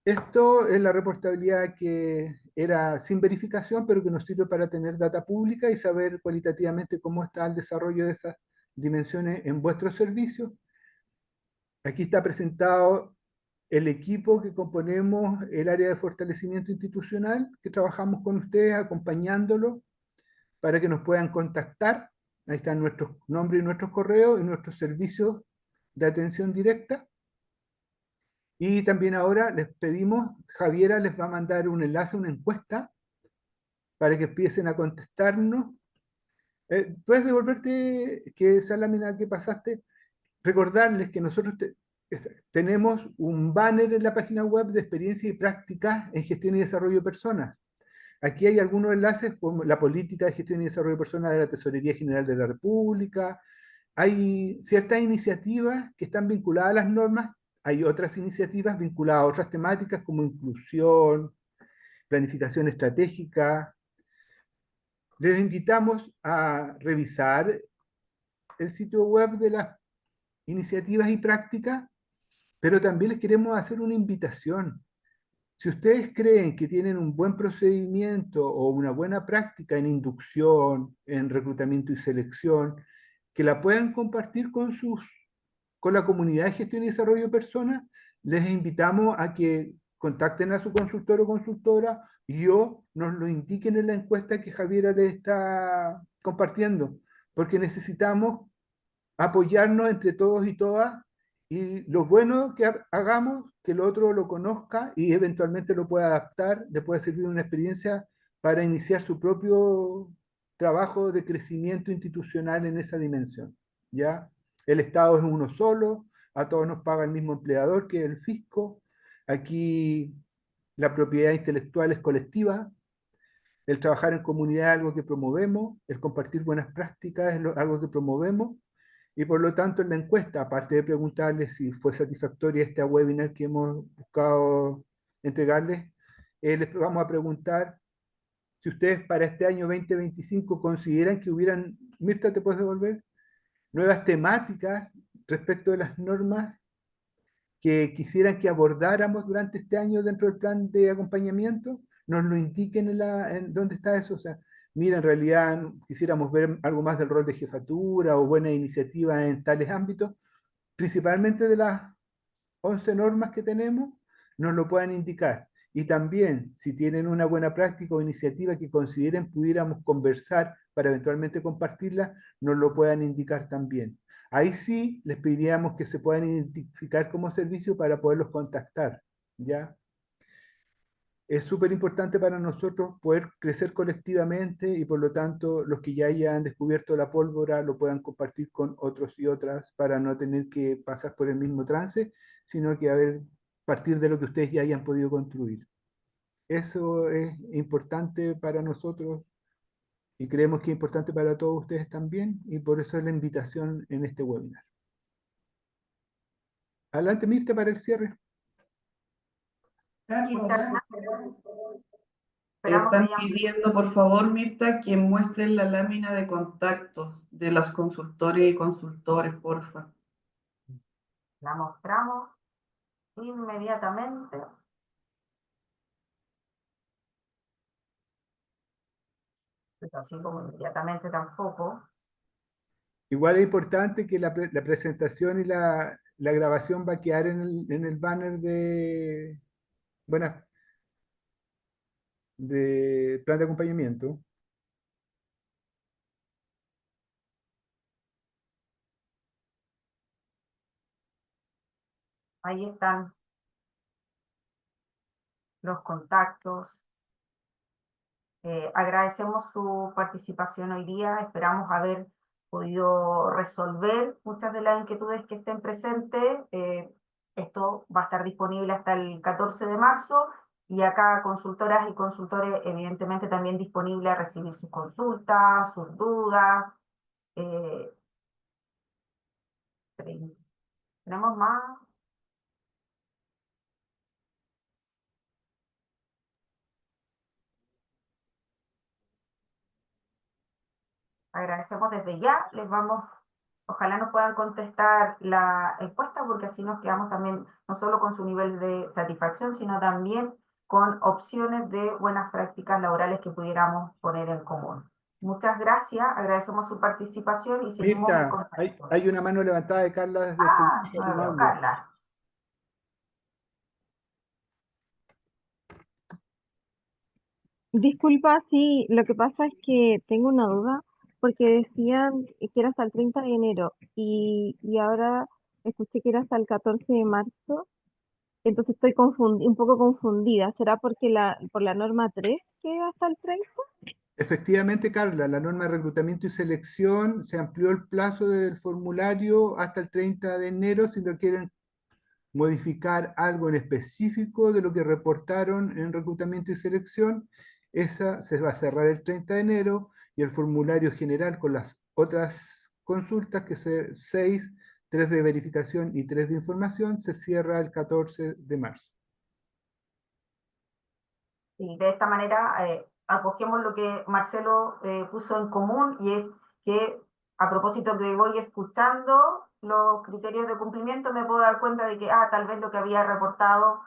Esto es la reportabilidad que era sin verificación, pero que nos sirve para tener data pública y saber cualitativamente cómo está el desarrollo de esas dimensiones en vuestros servicios. Aquí está presentado el equipo que componemos el área de fortalecimiento institucional, que trabajamos con ustedes acompañándolo para que nos puedan contactar. Ahí están nuestros nombres y nuestros correos y nuestros servicios de atención directa. Y también ahora les pedimos, Javiera les va a mandar un enlace, una encuesta, para que empiecen a contestarnos. ¿Puedes devolverte que esa lámina que pasaste? Recordarles que nosotros tenemos un banner en la página web de experiencias y prácticas en gestión y desarrollo de personas. Aquí hay algunos enlaces como la política de gestión y desarrollo de personas de la Tesorería General de la República. Hay ciertas iniciativas que están vinculadas a las normas. Hay otras iniciativas vinculadas a otras temáticas como inclusión, planificación estratégica. Les invitamos a revisar el sitio web de las iniciativas y prácticas, pero también les queremos hacer una invitación. Si ustedes creen que tienen un buen procedimiento o una buena práctica en inducción, en reclutamiento y selección, que la puedan compartir con la comunidad de gestión y desarrollo de personas, les invitamos a que contacten a su consultor o consultora y nos lo indiquen en la encuesta que Javiera les está compartiendo, porque necesitamos apoyarnos entre todos y todas, y lo bueno que hagamos, que el otro lo conozca y eventualmente lo pueda adaptar, le pueda servir de una experiencia para iniciar su propio trabajo de crecimiento institucional en esa dimensión, ¿ya? El Estado es uno solo, a todos nos paga el mismo empleador que el fisco, aquí la propiedad intelectual es colectiva, el trabajar en comunidad es algo que promovemos, el compartir buenas prácticas es algo que promovemos, y por lo tanto en la encuesta, aparte de preguntarles si fue satisfactoria este webinar que hemos buscado entregarles, les vamos a preguntar si ustedes para este año 2025 consideran que hubieran, Mirta, ¿te puedes devolver? Nuevas temáticas respecto de las normas que quisieran que abordáramos durante este año dentro del plan de acompañamiento, nos lo indiquen en dónde está eso. O sea, mira, en realidad quisiéramos ver algo más del rol de jefatura o buena iniciativa en tales ámbitos, principalmente de las 11 normas que tenemos, nos lo puedan indicar. Y también, si tienen una buena práctica o iniciativa que consideren pudiéramos conversar para eventualmente compartirla, nos lo puedan indicar también. Ahí sí les pediríamos que se puedan identificar como servicio para poderlos contactar, ¿ya? Es súper importante para nosotros poder crecer colectivamente y por lo tanto los que ya hayan descubierto la pólvora lo puedan compartir con otros y otras para no tener que pasar por el mismo trance, sino que partir de lo que ustedes ya hayan podido construir. Eso es importante para nosotros y creemos que es importante para todos ustedes también y por eso es la invitación en este webinar. Adelante, Mirta, para el cierre. Carlos, Muchas gracias. Esperamos están que hayan- pidiendo, por favor, Mirta, que muestren la lámina de contactos de las consultoras y consultores, porfa. la mostramos inmediatamente. Pero así como inmediatamente tampoco. Igual es importante que la presentación y la grabación va a quedar en el banner bueno, de plan de acompañamiento. Ahí están los contactos. Agradecemos su participación hoy día. Esperamos haber podido resolver muchas de las inquietudes que estén presentes. Esto va a estar disponible hasta el 14 de marzo y acá consultoras y consultores evidentemente también disponibles a recibir sus consultas, sus dudas. Eh, ¿Tenemos más? Agradecemos desde ya, ojalá nos puedan contestar la encuesta porque así nos quedamos también no solo con su nivel de satisfacción, sino también con opciones de buenas prácticas laborales que pudiéramos poner en común. Muchas gracias, agradecemos su participación y seguimos en Mirta, contacto. hay una mano levantada de Carla desde el Ah, servicio no la veo, ordinario. Carla. Disculpa, sí, lo que pasa es que tengo una duda porque decían que era hasta el 30 de enero y ahora escuché que era hasta el 14 de marzo, entonces estoy un poco confundida. ¿Será porque por la norma 3 que es hasta el 30? Efectivamente, Carla, la norma de reclutamiento y selección se amplió el plazo del formulario hasta el 30 de enero si no quieren modificar algo en específico de lo que reportaron en reclutamiento y selección. Esa se va a cerrar el 30 de enero y el formulario general con las otras consultas, que son 6, 3 de verificación y 3 de información, se cierra el 14 de marzo. Y de esta manera acogemos lo que Marcelo puso en común y es que a propósito que voy escuchando los criterios de cumplimiento me puedo dar cuenta de que tal vez lo que había reportado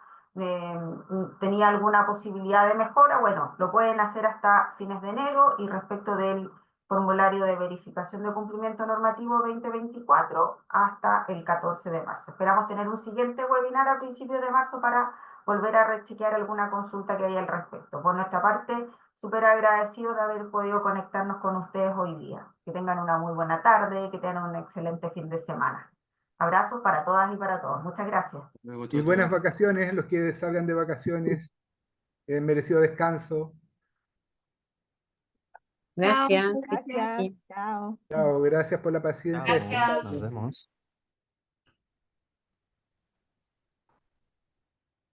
tenía alguna posibilidad de mejora. Bueno, lo pueden hacer hasta fines de enero y respecto del formulario de verificación de cumplimiento normativo 2024 hasta el 14 de marzo. Esperamos tener un siguiente webinar a principios de marzo para volver a rechequear alguna consulta que haya al respecto. Por nuestra parte, súper agradecidos de haber podido conectarnos con ustedes hoy día. Que tengan una muy buena tarde, que tengan un excelente fin de semana. Abrazos para todas y para todos. Muchas gracias. Y buenas vacaciones, los que salgan de vacaciones, merecido descanso. Gracias. Gracias, chao. Chao, gracias por la paciencia. Chao, nos vemos.